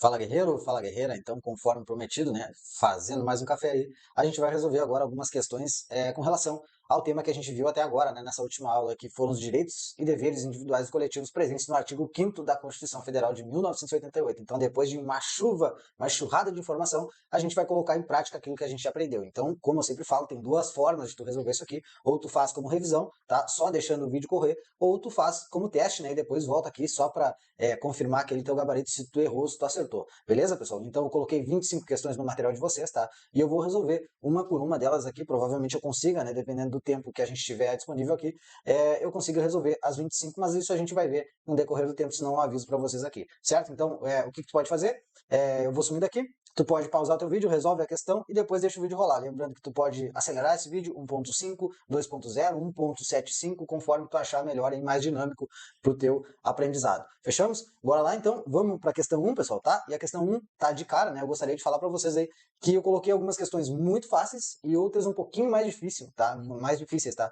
Fala guerreiro, fala guerreira, então conforme prometido, né, fazendo mais um café aí, a gente vai resolver agora algumas questões com relação ao tema que a gente viu até agora, né, nessa última aula, que foram os direitos e deveres individuais e coletivos presentes no artigo 5º da Constituição Federal de 1988. Então, depois de uma chuva, uma enxurrada de informação, a gente vai colocar em prática aquilo que a gente aprendeu. Então, como eu sempre falo, tem duas formas de tu resolver isso aqui, ou tu faz como revisão, tá, só deixando o vídeo correr, ou tu faz como teste, né, e depois volta aqui só para confirmar aquele teu gabarito se tu errou, se tu acertou. Beleza, pessoal? Então eu coloquei 25 questões no material de vocês, tá? E eu vou resolver uma por uma delas aqui, provavelmente eu consiga, né, dependendo do tempo que a gente tiver disponível aqui, eu consigo resolver as 25, mas isso a gente vai ver no decorrer do tempo, senão eu aviso para vocês aqui, certo? Então, o que tu pode fazer? Eu vou sumir daqui, tu pode pausar o teu vídeo, resolve a questão e depois deixa o vídeo rolar. Lembrando que tu pode acelerar esse vídeo 1.5, 2.0, 1.75, conforme tu achar melhor e mais dinâmico para o teu aprendizado. Fechamos? Bora lá então, vamos para a questão 1, pessoal, tá? E a questão 1 tá de cara, né? Eu gostaria de falar para vocês aí que eu coloquei algumas questões muito fáceis e outras um pouquinho mais difíceis, tá? Mais difíceis, tá?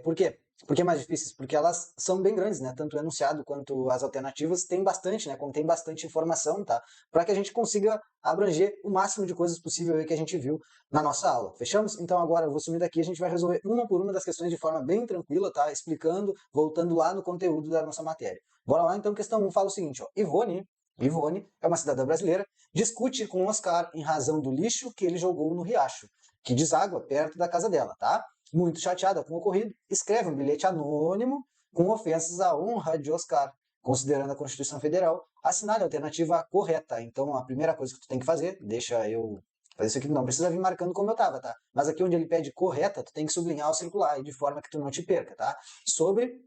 Por quê? Por que mais difíceis? Porque elas são bem grandes, né? Tanto o enunciado quanto as alternativas tem bastante, né? Contém bastante informação, tá? Para que a gente consiga abranger o máximo de coisas possível aí que a gente viu na nossa aula. Fechamos? Então agora eu vou sumir daqui, a gente vai resolver uma por uma das questões de forma bem tranquila, tá? Explicando, voltando lá no conteúdo da nossa matéria. Bora lá, então, questão 1 fala o seguinte, ó. Ivone é uma cidadã brasileira, discute com Oscar em razão do lixo que ele jogou no riacho, que deságua perto da casa dela, tá? Muito chateada com o ocorrido, escreve um bilhete anônimo com ofensas à honra de Oscar, considerando a Constituição Federal, assinale a alternativa correta. Então, a primeira coisa que tu tem que fazer, deixa eu fazer isso aqui, não precisa vir marcando como eu estava, tá? Mas aqui onde ele pede correta, tu tem que sublinhar ou circular, de forma que tu não te perca, tá? Sobre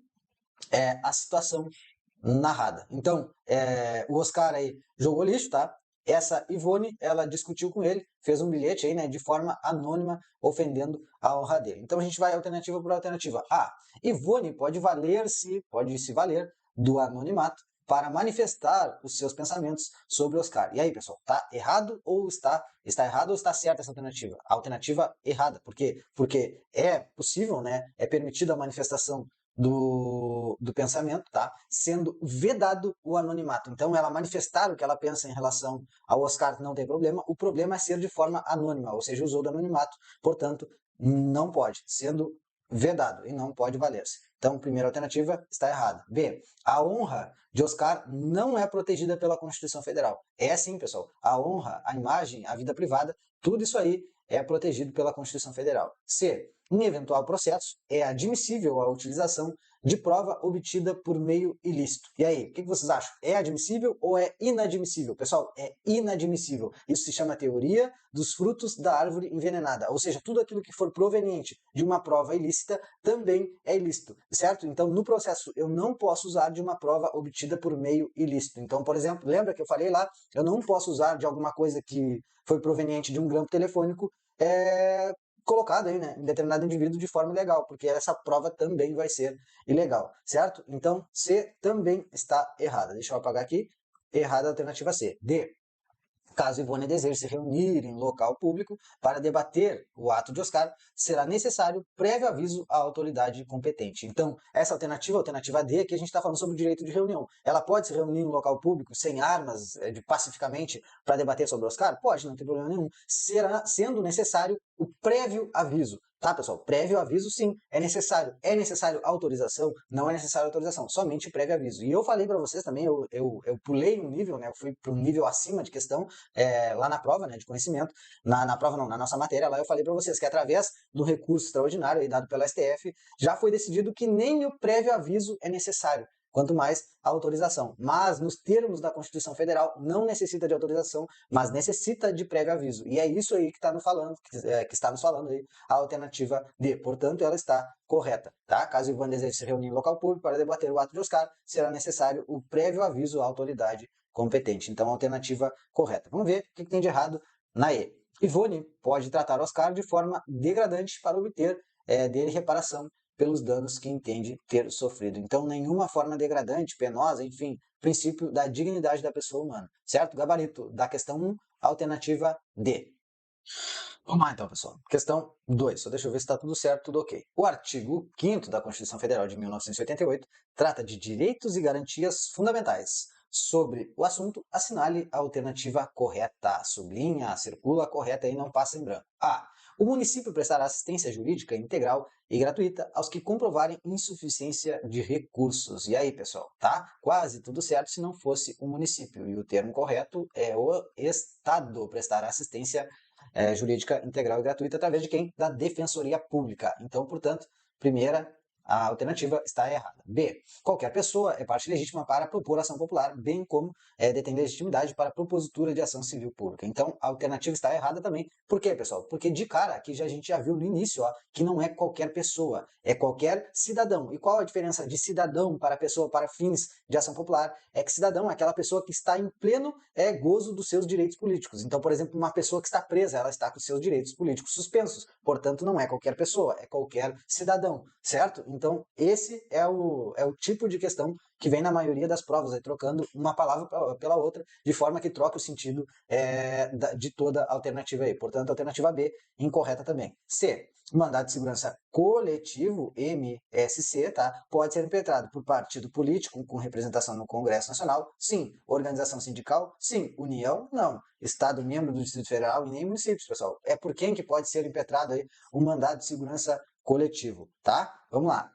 a situação narrada. Então, o Oscar aí jogou lixo, tá? Essa Ivone, ela discutiu com ele, fez um bilhete aí, né, de forma anônima, ofendendo a honra dele. Então a gente vai alternativa por alternativa. A. Ivone pode se valer do anonimato para manifestar os seus pensamentos sobre Oscar. E aí, pessoal, tá errado ou está errado ou está certa essa alternativa? A alternativa errada. Por quê? Porque é possível, né, é permitida a manifestação do pensamento, tá? Sendo vedado o anonimato. Então, ela manifestar o que ela pensa em relação ao Oscar não tem problema, o problema é ser de forma anônima, ou seja, usou do anonimato, portanto, não pode, sendo vedado e não pode valer-se. Então, primeira alternativa está errada. B. A honra de Oscar não é protegida pela Constituição Federal. É sim, pessoal. A honra, a imagem, a vida privada, tudo isso aí é protegido pela Constituição Federal. C. Em eventual processo, é admissível a utilização de prova obtida por meio ilícito. E aí, o que vocês acham? É admissível ou é inadmissível? Pessoal, é inadmissível. Isso se chama teoria dos frutos da árvore envenenada. Ou seja, tudo aquilo que for proveniente de uma prova ilícita também é ilícito, certo? Então, no processo, eu não posso usar de uma prova obtida por meio ilícito. Então, por exemplo, lembra que eu falei lá? Eu não posso usar de alguma coisa que foi proveniente de um grampo telefônico colocado aí, né, em determinado indivíduo de forma ilegal, porque essa prova também vai ser ilegal, certo? Então, C também está errada. Deixa eu apagar aqui. Errada a alternativa C. D. Caso Ivone deseje se reunir em local público para debater o ato de Oscar, será necessário prévio aviso à autoridade competente. Então, essa alternativa, a alternativa D, aqui a gente está falando sobre o direito de reunião. Ela pode se reunir em local público, sem armas, pacificamente, para debater sobre o Oscar? Pode, não tem problema nenhum. Será sendo necessário o prévio aviso. Tá, pessoal? Prévio aviso, sim, é necessário. É necessário autorização? Não é necessário autorização, somente prévio aviso. E eu falei para vocês também, eu pulei um nível, né? Eu fui para um nível acima de questão, lá na prova, né, de conhecimento, na prova não, na nossa matéria, lá eu falei para vocês que através do recurso extraordinário aí dado pela STF, já foi decidido que nem o prévio aviso é necessário, quanto mais a autorização. Mas, nos termos da Constituição Federal, não necessita de autorização, mas necessita de prévio aviso. E é isso aí que está nos falando, que está nos falando aí, a alternativa D. Portanto, ela está correta. Tá? Caso o Ivan deseje se reunir em local público para debater o ato de Oscar, será necessário o prévio aviso à autoridade competente. Então, a alternativa correta. Vamos ver o que tem de errado na E. Ivone pode tratar Oscar de forma degradante para obter dele reparação pelos danos que entende ter sofrido. Então, nenhuma forma degradante, penosa, enfim, princípio da dignidade da pessoa humana. Certo? Gabarito da questão 1, alternativa D. Vamos lá então, pessoal. Questão 2. Só deixa eu ver se está tudo certo, tudo ok. O artigo 5º da Constituição Federal de 1988 trata de direitos e garantias fundamentais. sobre o assunto, assinale a alternativa correta. Sublinha, circula a correta e não passa em branco. A. O município prestará assistência jurídica integral e gratuita aos que comprovarem insuficiência de recursos. E aí, pessoal, tá? Quase tudo certo se não fosse o município. E o termo correto é o Estado prestará assistência jurídica integral e gratuita através de quem? Da Defensoria Pública. Então, portanto, primeira, a alternativa está errada. B. Qualquer pessoa é parte legítima para propor ação popular, bem como detém legitimidade para propositura de ação civil pública. Então, a alternativa está errada também. Por quê, pessoal? Porque de cara, aqui a gente já viu no início, ó, que não é qualquer pessoa, é qualquer cidadão. E qual a diferença de cidadão para pessoa para fins de ação popular? É que cidadão é aquela pessoa que está em pleno gozo dos seus direitos políticos. Então, por exemplo, uma pessoa que está presa, ela está com seus direitos políticos suspensos. Portanto, não é qualquer pessoa, é qualquer cidadão, certo? Então, esse é o tipo de questão que vem na maioria das provas, aí, trocando uma palavra pela outra, de forma que troque o sentido de toda a alternativa aí. Portanto, a alternativa B, incorreta também. C. Mandado de segurança coletivo, MSC, tá? Pode ser impetrado por partido político com representação no Congresso Nacional? Sim. Organização sindical? Sim. União? Não. Estado membro do Distrito Federal e nem municípios, pessoal. É por quem que pode ser impetrado aí um mandado de segurança coletivo, tá? Vamos lá.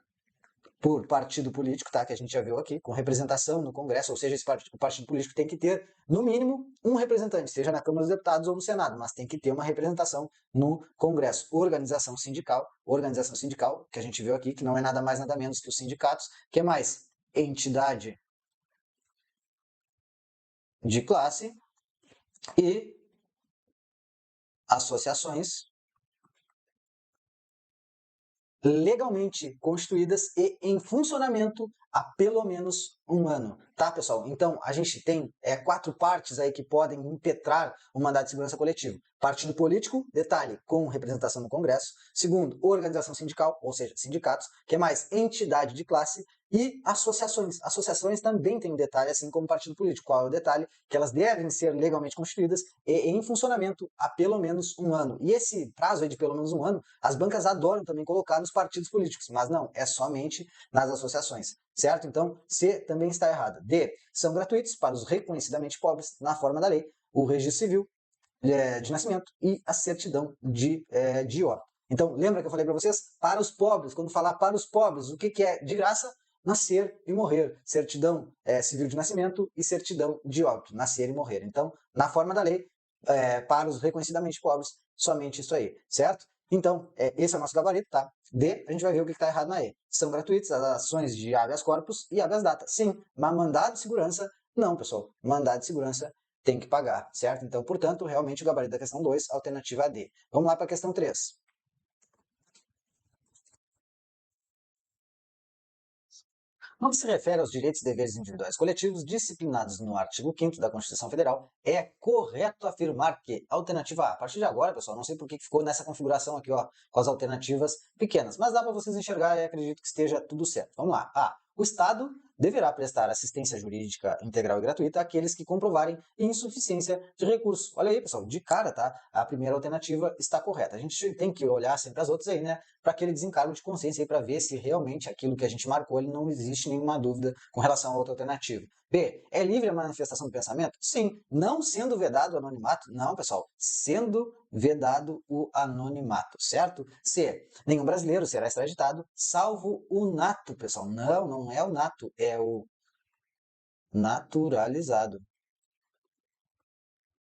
Por partido político, tá? Que a gente já viu aqui, com representação no Congresso, ou seja, o partido político tem que ter, no mínimo, um representante, seja na Câmara dos Deputados ou no Senado, mas tem que ter uma representação no Congresso. Organização sindical, que a gente viu aqui, que não é nada mais nada menos que os sindicatos, que é mais entidade de classe e associações legalmente constituídas e em funcionamento há pelo menos um ano, tá, pessoal? Então, a gente tem 4 partes aí que podem impetrar o mandado de segurança coletivo. Partido político, detalhe, com representação no Congresso. Segundo, organização sindical, ou seja, sindicatos, que é mais entidade de classe. E associações. Associações também têm um detalhe, assim como partido político. Qual é o detalhe? Que elas devem ser legalmente constituídas e em funcionamento há pelo menos um ano. E esse prazo aí de pelo menos um ano, as bancas adoram também colocar nos partidos políticos, mas não, é somente nas associações, certo? Então, C também está errada. D, são gratuitos para os reconhecidamente pobres, na forma da lei, o registro civil de nascimento e a certidão de óbito. Então, lembra que eu falei para vocês? Para os pobres, quando falar para os pobres, o que é de graça? Nascer e morrer. Certidão civil de nascimento e certidão de óbito. Nascer e morrer. Então, na forma da lei, para os reconhecidamente pobres, somente isso aí, certo? Então, esse é o nosso gabarito, tá? D, a gente vai ver o que está errado na E. São gratuitas as ações de habeas corpus e habeas data. Sim, mas mandado de segurança, não, pessoal. Mandado de segurança tem que pagar, certo? Então, portanto, realmente o gabarito da questão 2, alternativa a D. Vamos lá para a questão 3. No que se refere aos direitos e deveres individuais coletivos disciplinados no artigo 5º da Constituição Federal, é correto afirmar que, alternativa A, a partir de agora, pessoal, não sei por que ficou nessa configuração aqui, ó, com as alternativas pequenas, mas dá para vocês enxergar e acredito que esteja tudo certo. Vamos lá. A. O Estado deverá prestar assistência jurídica integral e gratuita àqueles que comprovarem insuficiência de recursos. Olha aí, pessoal, de cara, tá? A primeira alternativa está correta. A gente tem que olhar sempre as outras aí, né? Para aquele desencargo de consciência aí, para ver se realmente aquilo que a gente marcou, ele não existe nenhuma dúvida com relação a outra alternativa. B. É livre a manifestação do pensamento? Sim. Não sendo vedado o anonimato? Não, pessoal. Sendo vedado o anonimato, certo? C. Nenhum brasileiro será extraditado, salvo o nato, pessoal. Não, não é o nato, é o naturalizado.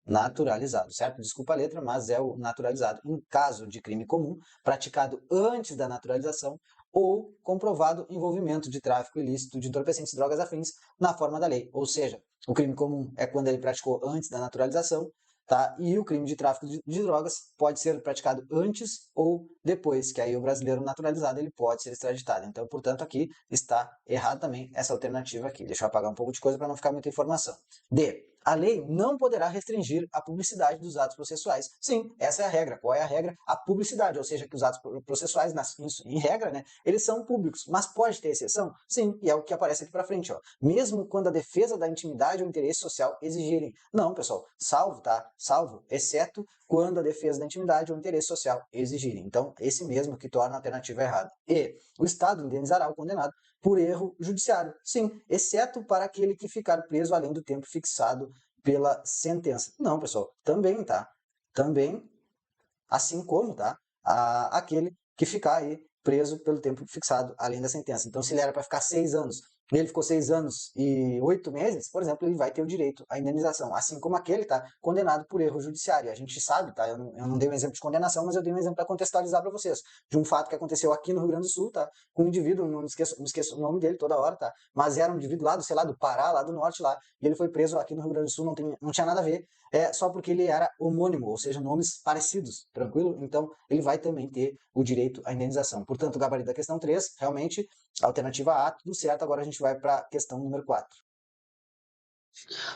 Naturalizado, certo? Desculpa a letra, mas é o naturalizado. Em caso de crime comum, praticado antes da naturalização ou comprovado envolvimento de tráfico ilícito de entorpecentes, drogas afins na forma da lei. Ou seja, o crime comum é quando ele praticou antes da naturalização, tá? E o crime de tráfico de drogas pode ser praticado antes ou depois, que aí o brasileiro naturalizado ele pode ser extraditado. Então, portanto, aqui está errado também essa alternativa aqui. Deixa eu apagar um pouco de coisa para não ficar muita informação. D. A lei não poderá restringir a publicidade dos atos processuais. Sim, essa é a regra. Qual é a regra? A publicidade, ou seja, que os atos processuais, em regra, né, eles são públicos. Mas pode ter exceção? Sim, e é o que aparece aqui para frente. Ó. Mesmo quando a defesa da intimidade ou interesse social exigirem. Não, pessoal, salvo, tá? Salvo, exceto quando a defesa da intimidade ou interesse social exigirem. Então, esse mesmo que torna a alternativa errada. E o Estado indenizará o condenado por erro judiciário. Sim, exceto para aquele que ficar preso além do tempo fixado pela sentença. Não, pessoal, também, tá? Também, assim como, tá? Aquele que ficar aí preso pelo tempo fixado além da sentença. Então, se ele era para ficar 6 anos, e ele ficou 6 anos e 8 meses, por exemplo, ele vai ter o direito à indenização, assim como aquele está condenado por erro judiciário. A gente sabe, tá? Eu não dei um exemplo de condenação, mas eu dei um exemplo para contextualizar para vocês, de um fato que aconteceu aqui no Rio Grande do Sul, tá? Com um indivíduo, não esqueço o nome dele toda hora, tá? Mas era um indivíduo lá do, sei lá, do Pará, lá do norte lá, e ele foi preso aqui no Rio Grande do Sul, não tinha nada a ver, só porque ele era homônimo, ou seja, nomes parecidos, tranquilo? Então, ele vai também ter o direito à indenização. Portanto, o gabarito da questão 3, realmente, alternativa A, tudo certo. Agora a gente vai para a questão número 4.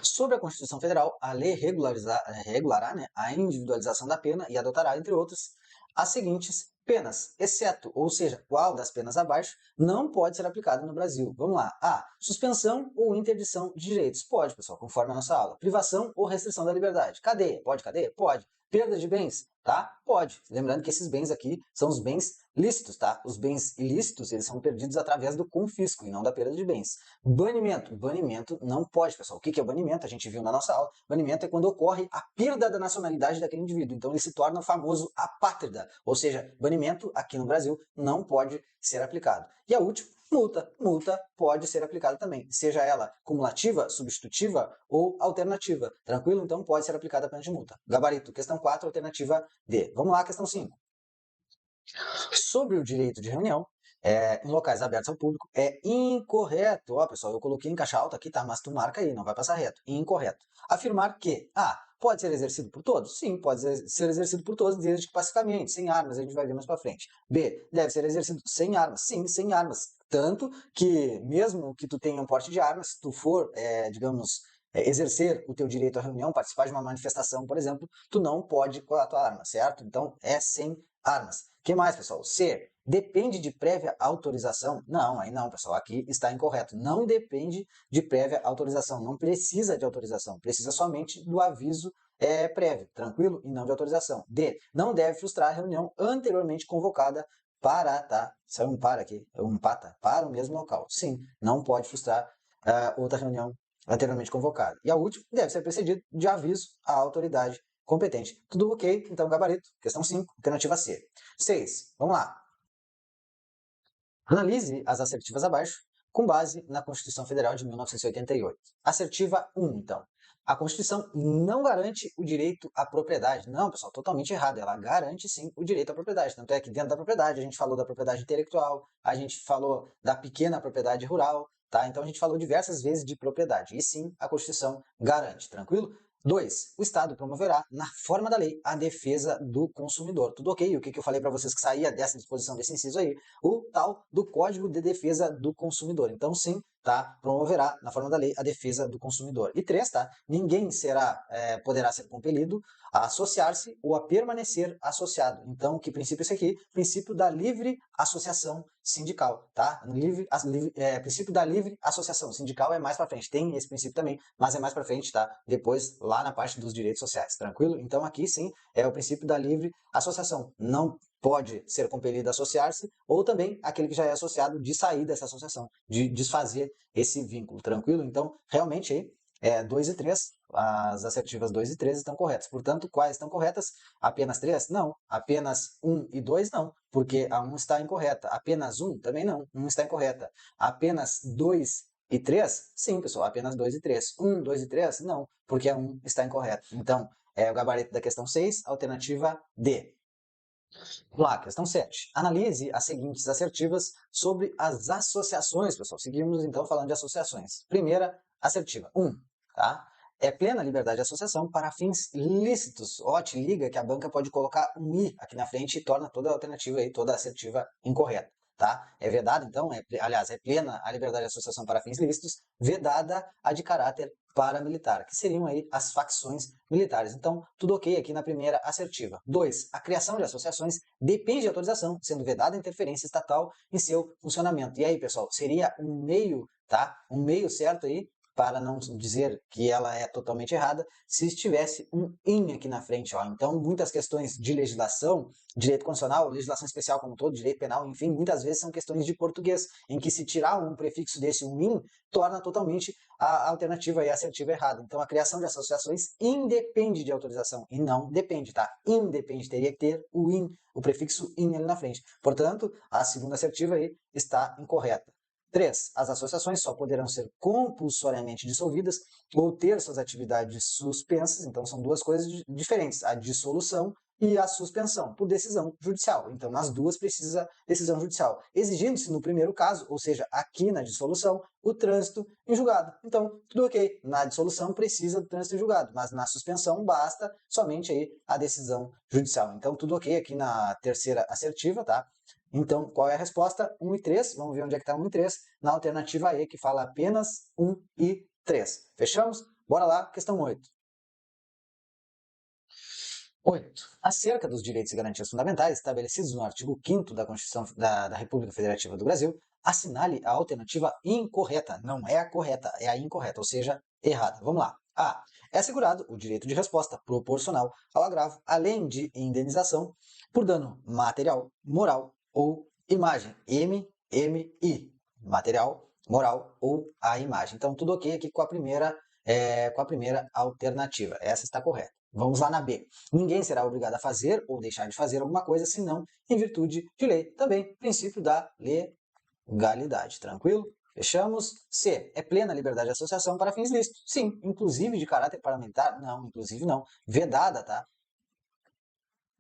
Sobre a Constituição Federal, a lei regulará, né, a individualização da pena e adotará, entre outras, as seguintes penas, exceto, ou seja, qual das penas abaixo não pode ser aplicada no Brasil. Vamos lá. A. Suspensão ou interdição de direitos. Pode, pessoal, conforme a nossa aula. Privação ou restrição da liberdade. Cadeia. Pode cadeia? Pode. Perda de bens? Tá? Pode. Lembrando que esses bens aqui são os bens lícitos, tá? Os bens ilícitos, eles são perdidos através do confisco e não da perda de bens. Banimento. Banimento não pode, pessoal. O que é o banimento? A gente viu na nossa aula. Banimento é quando ocorre a perda da nacionalidade daquele indivíduo. Então ele se torna o famoso apátrida. Ou seja, banimento aqui no Brasil não pode ser aplicado. E a última, multa. Multa pode ser aplicada também, seja ela cumulativa, substitutiva ou alternativa. Tranquilo? Então pode ser aplicada a pena de multa. Gabarito, questão 4, alternativa D. Vamos lá, questão 5. Sobre o direito de reunião, em locais abertos ao público, é incorreto. Ó, pessoal, eu coloquei em caixa alta aqui, tá? Mas tu marca aí, não vai passar reto. Incorreto. Afirmar que A. Pode ser exercido por todos? Sim, pode ser exercido por todos, desde que pacificamente, sem armas, a gente vai ver mais para frente. B. Deve ser exercido sem armas? Sim, sem armas. Tanto que, mesmo que tu tenha um porte de armas, se tu for, digamos, exercer o teu direito à reunião, participar de uma manifestação, por exemplo, tu não pode com a tua arma, certo? Então, é sem armas. O que mais, pessoal? C. Depende de prévia autorização? Não, aí não, pessoal. Aqui está incorreto. Não depende de prévia autorização. Não precisa de autorização. Precisa somente do aviso prévio, tranquilo? E não de autorização. D. Não deve frustrar a reunião anteriormente convocada para, tá? Isso é um para aqui, é um pata, para o mesmo local. Sim, não pode frustrar outra reunião anteriormente convocada. E a última deve ser precedido de aviso à autoridade competente. Tudo ok? Então, gabarito. Questão 5, alternativa C. 6. Vamos lá. Analise as assertivas abaixo com base na Constituição Federal de 1988. Assertiva 1, então. A Constituição não garante o direito à propriedade. Não, pessoal, totalmente errado. Ela garante sim o direito à propriedade. Tanto é que dentro da propriedade a gente falou da propriedade intelectual, a gente falou da pequena propriedade rural, tá? Então a gente falou diversas vezes de propriedade. E sim, a Constituição garante, tranquilo? 2. O Estado promoverá, na forma da lei, a defesa do consumidor. Tudo ok? O que eu falei para vocês que saía dessa disposição, desse inciso aí? O tal do Código de Defesa do Consumidor. Então, sim, tá? Promoverá, na forma da lei, a defesa do consumidor. E 3, tá? Ninguém poderá ser compelido a associar-se ou a permanecer associado. Então, que princípio é esse aqui? Princípio da livre associação sindical, tá? Princípio da livre associação sindical é mais para frente. Tem esse princípio também, mas é mais para frente, tá? Depois, lá na parte dos direitos sociais, tranquilo? Então, aqui sim, é o princípio da livre associação. Não pode ser compelido a associar-se, ou também aquele que já é associado de sair dessa associação, de desfazer esse vínculo, tranquilo? Então, realmente aí, 2 e 3, as assertivas 2 e 3 estão corretas. Portanto, quais estão corretas? Apenas 3? Não. Apenas 1 e 2? Não, porque a 1 está incorreta. Apenas 1? Também não, 1 está incorreta. Apenas 2 e 3? Sim, pessoal, apenas 2 e 3. 1, 2 e 3? Não, porque a 1 está incorreta. Então, o gabarito da questão 6, alternativa D. Vamos lá, questão 7. Analise as seguintes assertivas sobre as associações, pessoal. Seguimos, então, falando de associações. Primeira assertiva, 1, tá? É plena liberdade de associação para fins lícitos. Ó, te liga que a banca pode colocar um i aqui na frente e torna toda a alternativa aí, toda a assertiva incorreta, tá? É vedada, então, aliás, é plena a liberdade de associação para fins lícitos, vedada a de caráter paramilitar, que seriam aí as facções militares. Então, tudo ok aqui na primeira assertiva. 2. A criação de associações depende de autorização, sendo vedada a interferência estatal em seu funcionamento. E aí, pessoal, seria um meio, tá? Um meio certo aí para não dizer que ela é totalmente errada, se tivesse um in aqui na frente. Ó. Então, muitas questões de legislação, direito constitucional, legislação especial como um todo, direito penal, enfim, muitas vezes são questões de português, em que se tirar um prefixo desse, um in, torna totalmente a alternativa e assertiva errada. Então, a criação de associações independe de autorização e não depende, tá? Independe, teria que ter o in, o prefixo in ali na frente. Portanto, a segunda assertiva aí está incorreta. 3. As associações só poderão ser compulsoriamente dissolvidas ou ter suas atividades suspensas, então são duas coisas diferentes, a dissolução e a suspensão, por decisão judicial. Então, nas duas precisa decisão judicial, exigindo-se no primeiro caso, ou seja, aqui na dissolução, o trânsito em julgado. Então, tudo ok. Na dissolução precisa do trânsito em julgado, mas na suspensão basta somente aí a decisão judicial. Então, tudo ok aqui na terceira assertiva, tá? Então, qual é a resposta? 1 e 3. Vamos ver onde é que está 1 e 3. Na alternativa E, que fala apenas 1 e 3. Fechamos? Bora lá, questão 8. 8. Acerca dos direitos e garantias fundamentais estabelecidos no artigo 5º da Constituição da República Federativa do Brasil, assinale a alternativa incorreta. Não é a correta, é a incorreta, ou seja, errada. Vamos lá. A. É assegurado o direito de resposta proporcional ao agravo, além de indenização por dano material, moral ou imagem. MMI. Material, moral ou a imagem. Então, tudo ok aqui com a primeira alternativa. Essa está correta. Vamos lá na B. Ninguém será obrigado a fazer ou deixar de fazer alguma coisa, senão em virtude de lei. Também, princípio da legalidade. Tranquilo? Fechamos. C. É plena liberdade de associação para fins lícitos. Sim. Inclusive de caráter parlamentar? Não, inclusive não. Vedada, tá?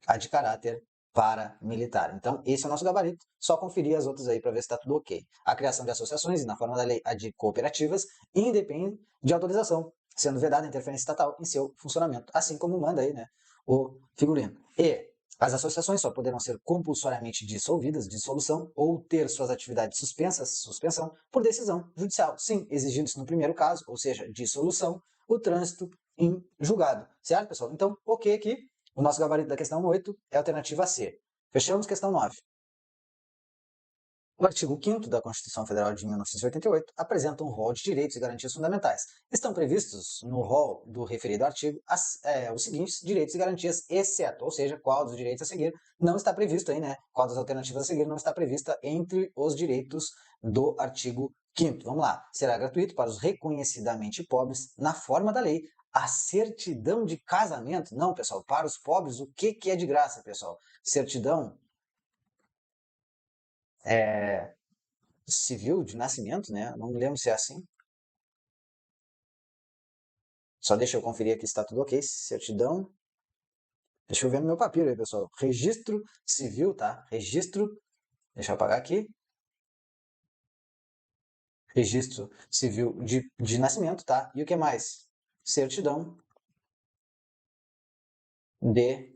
A de caráter paramilitar. Então, esse é o nosso gabarito. Só conferir as outras aí para ver se está tudo ok. A criação de associações, e na forma da lei, a de cooperativas, independe de autorização, sendo vedada a interferência estatal em seu funcionamento, assim como manda aí, né, o figurino. E as associações só poderão ser compulsoriamente dissolvidas, dissolução, ou ter suas atividades suspensas, suspensão, por decisão judicial. Sim, exigindo-se no primeiro caso, ou seja, dissolução, o trânsito em julgado. Certo, pessoal? Então, ok aqui. O nosso gabarito da questão 8 é a alternativa C. Fechamos questão 9. O artigo 5º da Constituição Federal de 1988 apresenta um rol de direitos e garantias fundamentais. Estão previstos no rol do referido artigo os seguintes direitos e garantias, exceto, ou seja, qual dos direitos a seguir não está previsto aí, né? Qual das alternativas a seguir não está prevista entre os direitos do artigo 5º. Vamos lá. Será gratuito para os reconhecidamente pobres, na forma da lei, a certidão de casamento. Não, pessoal, para os pobres, o que é de graça, pessoal? Certidão civil de nascimento, né? Não me lembro se é assim. Só deixa eu conferir aqui se está tudo ok. Certidão. Deixa eu ver no meu papiro aí, pessoal. Registro civil, tá? Registro. Deixa eu apagar aqui. Registro civil de nascimento, tá? E o que mais? Certidão de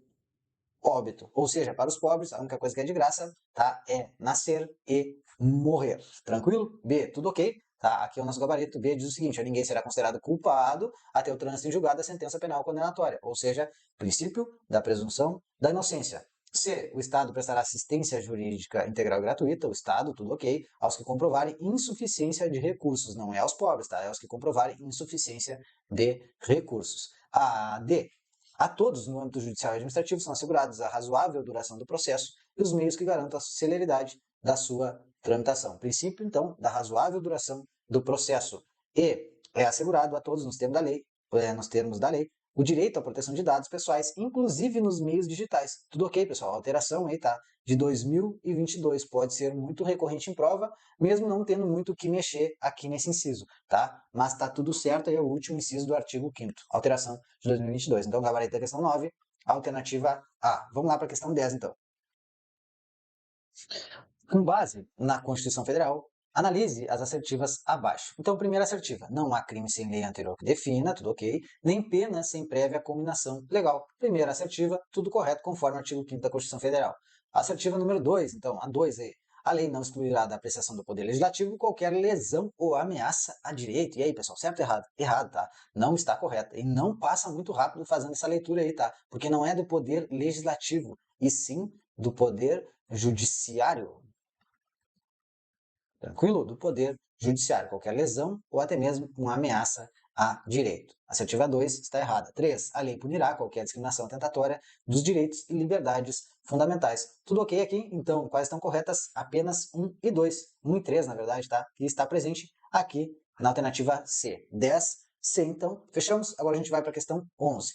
óbito. Ou seja, para os pobres, a única coisa que é de graça, tá? É nascer e morrer. Tranquilo? B, tudo ok? Tá? Aqui é o nosso gabarito. B diz o seguinte: ninguém será considerado culpado até o trânsito em julgado da sentença penal condenatória. Ou seja, princípio da presunção da inocência. C. O Estado prestará assistência jurídica integral e gratuita, o Estado, tudo ok, aos que comprovarem insuficiência de recursos. Não é aos pobres, tá? É aos que comprovarem insuficiência de recursos. A D. A todos, no âmbito judicial e administrativo, são assegurados a razoável duração do processo e os meios que garantam a celeridade da sua tramitação. Princípio, então, da razoável duração do processo. E é assegurado a todos, nos termos da lei, o direito à proteção de dados pessoais, inclusive nos meios digitais. Tudo ok, pessoal? A alteração aí, tá? De 2022 pode ser muito recorrente em prova, mesmo não tendo muito o que mexer aqui nesse inciso, tá? Mas tá tudo certo aí, é o último inciso do artigo 5º, alteração de 2022. Então, gabarito da questão 9, alternativa A. Vamos lá para a questão 10, então. Com base na Constituição Federal, analise as assertivas abaixo. Então, primeira assertiva, não há crime sem lei anterior que defina, tudo ok, nem pena sem prévia combinação legal. Primeira assertiva, tudo correto, conforme o artigo 5º da Constituição Federal. Assertiva número 2, então, a 2 aí. A lei não excluirá da apreciação do Poder Legislativo qualquer lesão ou ameaça a direito. E aí, pessoal, certo ou errado? Errado, tá? Não está correto. E não passa muito rápido fazendo essa leitura aí, tá? Porque não é do Poder Legislativo, e sim do Poder Judiciário. Tranquilo? Do Poder judiciário, qualquer lesão ou até mesmo uma ameaça a direito. Assertiva 2 está errada. 3. A lei punirá qualquer discriminação tentatória dos direitos e liberdades fundamentais. Tudo ok aqui? Então, quais estão corretas? Apenas 1 e 2. 1 e 3, na verdade, tá? Que está presente aqui na alternativa C. 10, C, então, fechamos. Agora a gente vai para a questão 11.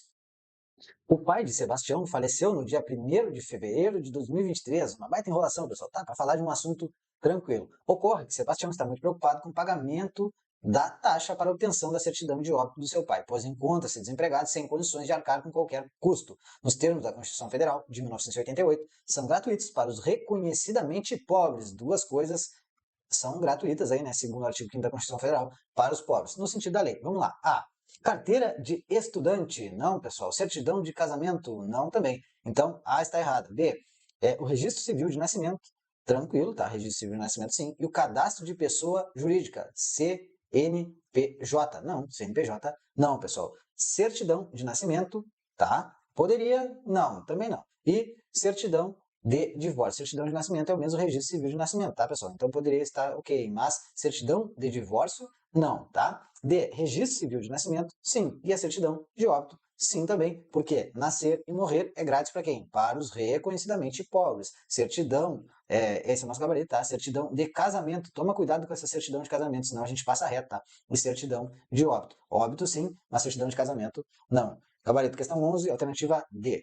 O pai de Sebastião faleceu no dia 1º de fevereiro de 2023. Uma baita enrolação, pessoal, tá? Para falar de um assunto tranquilo. Ocorre que Sebastião está muito preocupado com o pagamento da taxa para obtenção da certidão de óbito do seu pai, pois encontra-se desempregado sem condições de arcar com qualquer custo. Nos termos da Constituição Federal de 1988, são gratuitos para os reconhecidamente pobres. Duas coisas são gratuitas aí, né, segundo o artigo 5º da Constituição Federal, para os pobres, no sentido da lei. Vamos lá. A. Carteira de estudante. Não, pessoal. Certidão de casamento. Não, também. Então, A está errada. B. O registro civil de nascimento. Tranquilo, tá? Registro civil de nascimento, sim. E o cadastro de pessoa jurídica. CNPJ. Não, CNPJ. Não, pessoal. Certidão de nascimento, tá? Poderia? Não, também não. E certidão de divórcio. Certidão de nascimento é o mesmo registro civil de nascimento, tá, pessoal? Então poderia estar ok, mas certidão de divórcio, não, tá? D, registro civil de nascimento, sim. E a certidão de óbito, sim também. Porque nascer e morrer é grátis para quem? Para os reconhecidamente pobres. Certidão, esse é o nosso gabarito, tá? Certidão de casamento. Toma cuidado com essa certidão de casamento, senão a gente passa reto, tá? E certidão de óbito. Óbito, sim, mas certidão de casamento, não. Gabarito, questão 11, alternativa D.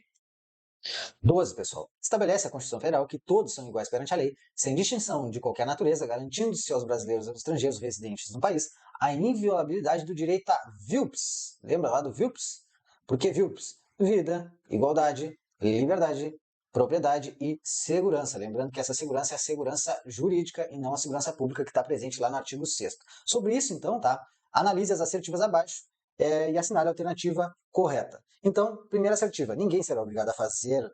12, pessoal. Estabelece a Constituição Federal que todos são iguais perante a lei, sem distinção de qualquer natureza, garantindo-se aos brasileiros e aos estrangeiros residentes no país a inviolabilidade do direito a VILPS. Lembra lá do VILPS? Por que VILPS? Vida, igualdade, liberdade, propriedade e segurança. Lembrando que essa segurança é a segurança jurídica e não a segurança pública que está presente lá no artigo 6º. Sobre isso, então, tá? Analise as assertivas abaixo e assinar a alternativa correta. Então, primeira assertiva, ninguém será obrigado a fazer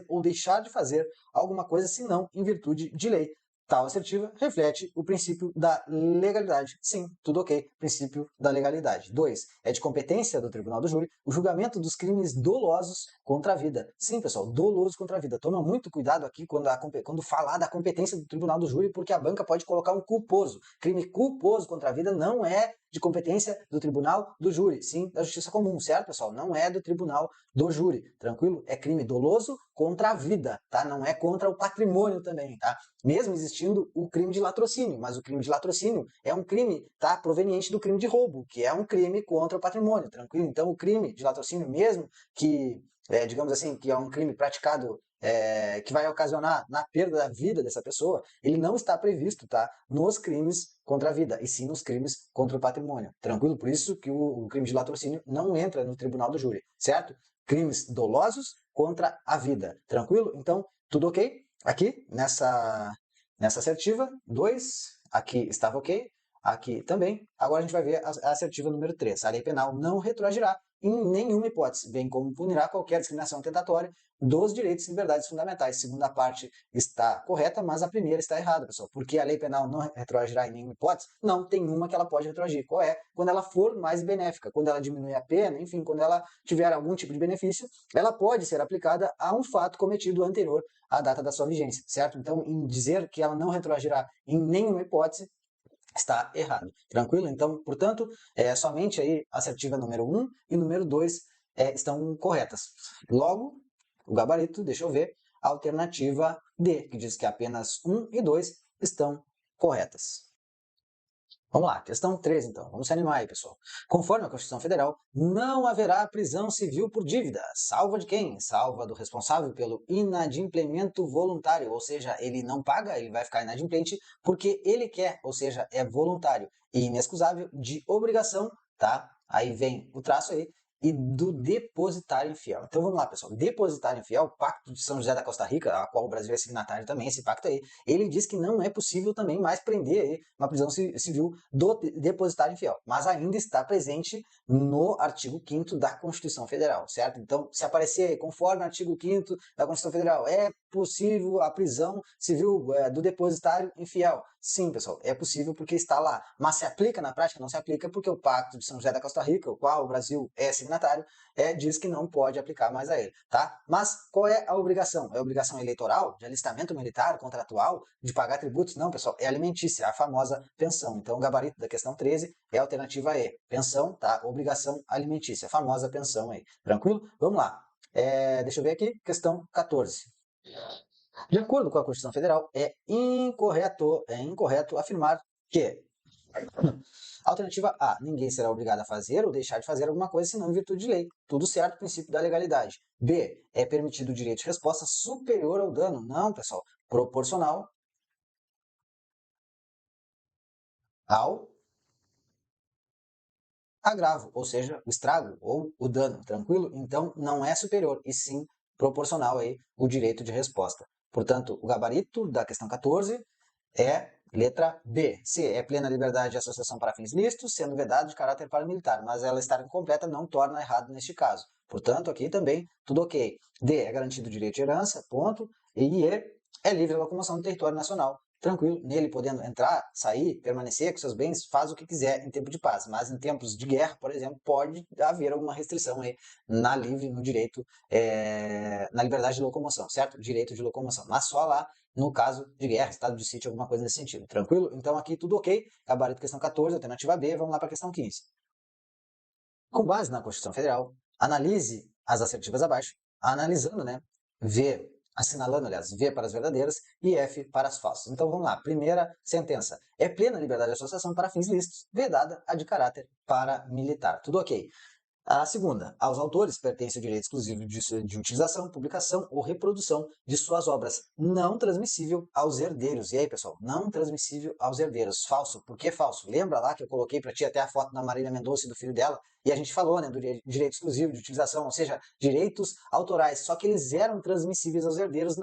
ou deixar de fazer alguma coisa senão em virtude de lei. Tal assertiva reflete o princípio da legalidade. Sim, tudo ok, princípio da legalidade. 2. É de competência do tribunal do júri o julgamento dos crimes dolosos contra a vida. Sim, pessoal, doloso contra a vida. Toma muito cuidado aqui quando falar da competência do tribunal do júri, porque a banca pode colocar um culposo. Crime culposo contra a vida não é de competência do tribunal do júri, sim, da justiça comum, certo, pessoal? Não é do tribunal do júri, tranquilo? É crime doloso contra a vida, tá? Não é contra o patrimônio também, tá? Mesmo existindo o crime de latrocínio, mas o crime de latrocínio é um crime, tá? Proveniente do crime de roubo, que é um crime contra o patrimônio, tranquilo? Então, o crime de latrocínio, mesmo que, digamos assim, que é um crime praticado que vai ocasionar na perda da vida dessa pessoa, ele não está previsto, tá, nos crimes contra a vida, e sim nos crimes contra o patrimônio. Tranquilo? Por isso que o crime de latrocínio não entra no tribunal do júri, certo? Crimes dolosos contra a vida. Tranquilo? Então, tudo ok? Aqui, nessa assertiva, 2, aqui estava ok, aqui também. Agora a gente vai ver a assertiva número 3. A lei penal não retroagirá em nenhuma hipótese, bem como punirá qualquer discriminação tentatória dos direitos e liberdades fundamentais. A segunda parte está correta, mas a primeira está errada, pessoal. Porque a lei penal não retroagirá em nenhuma hipótese? Não, tem uma que ela pode retroagir. Qual é? Quando ela for mais benéfica, quando ela diminui a pena, enfim, quando ela tiver algum tipo de benefício, ela pode ser aplicada a um fato cometido anterior à data da sua vigência, certo? Então, em dizer que ela não retroagirá em nenhuma hipótese, está errado. Tranquilo? Então, portanto, somente aí a assertiva número 1 e número 2 estão corretas. Logo, o gabarito, deixa eu ver, a alternativa D, que diz que apenas 1 e 2 estão corretas. Vamos lá, questão 3, então. Vamos se animar aí, pessoal. Conforme a Constituição Federal, não haverá prisão civil por dívida. Salva de quem? Salva do responsável pelo inadimplemento voluntário, ou seja, ele não paga, ele vai ficar inadimplente porque ele quer, ou seja, é voluntário e inexcusável de obrigação, tá? Aí vem o traço aí, e do depositário infiel. Então vamos lá, pessoal. Depositário infiel, o Pacto de São José da Costa Rica, a qual o Brasil é signatário também, esse pacto aí, ele diz que não é possível também mais prender aí uma prisão civil do depositário infiel, mas ainda está presente no artigo 5º da Constituição Federal, certo? Então, se aparecer conforme o artigo 5º da Constituição Federal, é possível a prisão civil do depositário infiel, Sim, pessoal, é possível porque está lá. Mas se aplica na prática? Não se aplica porque o Pacto de São José da Costa Rica, o qual o Brasil é signatário, diz que não pode aplicar mais a ele, tá? Mas qual é a obrigação? É a obrigação eleitoral, de alistamento militar, contratual, de pagar tributos? Não, pessoal, é alimentícia, a famosa pensão. Então, o gabarito da questão 13 é a alternativa E. Pensão, tá? Obrigação alimentícia, a famosa pensão aí. Tranquilo? Vamos lá. Deixa eu ver aqui, questão 14. De acordo com a Constituição Federal, é incorreto afirmar que alternativa A, ninguém será obrigado a fazer ou deixar de fazer alguma coisa senão em virtude de lei. Tudo certo, princípio da legalidade. B, é permitido o direito de resposta superior ao dano. Não, pessoal, proporcional ao agravo, ou seja, o estrago ou o dano, tranquilo? Então, não é superior, e sim proporcional aí o direito de resposta. Portanto, o gabarito da questão 14 é letra B. C, é plena liberdade de associação para fins lícitos, sendo vedado de caráter paramilitar, mas ela estar incompleta não torna errado neste caso. Portanto, aqui também tudo ok. D, é garantido o direito de herança, ponto. E E, é livre a locomoção do território nacional. Tranquilo, nele podendo entrar, sair, permanecer com seus bens, faz o que quiser em tempo de paz. Mas em tempos de guerra, por exemplo, pode haver alguma restrição aí no direito, na liberdade de locomoção, certo? Direito de locomoção. Mas só lá no caso de guerra, estado de sítio, alguma coisa nesse sentido. Tranquilo? Então aqui tudo ok. Gabarito questão 14, alternativa B. Vamos lá para a questão 15. Com base na Constituição Federal, analise as assertivas abaixo, analisando, né? V, assinalando, aliás, V para as verdadeiras e F para as falsas. Então vamos lá. Primeira sentença. É plena liberdade de associação para fins lícitos, vedada a de caráter paramilitar. Tudo ok. A segunda, aos autores pertence o direito exclusivo de utilização, publicação ou reprodução de suas obras, não transmissível aos herdeiros. E aí, pessoal, não transmissível aos herdeiros. Falso. Por que falso? Lembra lá que eu coloquei para ti até a foto da Marília Mendonça e do filho dela? E a gente falou, né, do direito exclusivo de utilização, ou seja, direitos autorais, só que eles eram transmissíveis aos herdeiros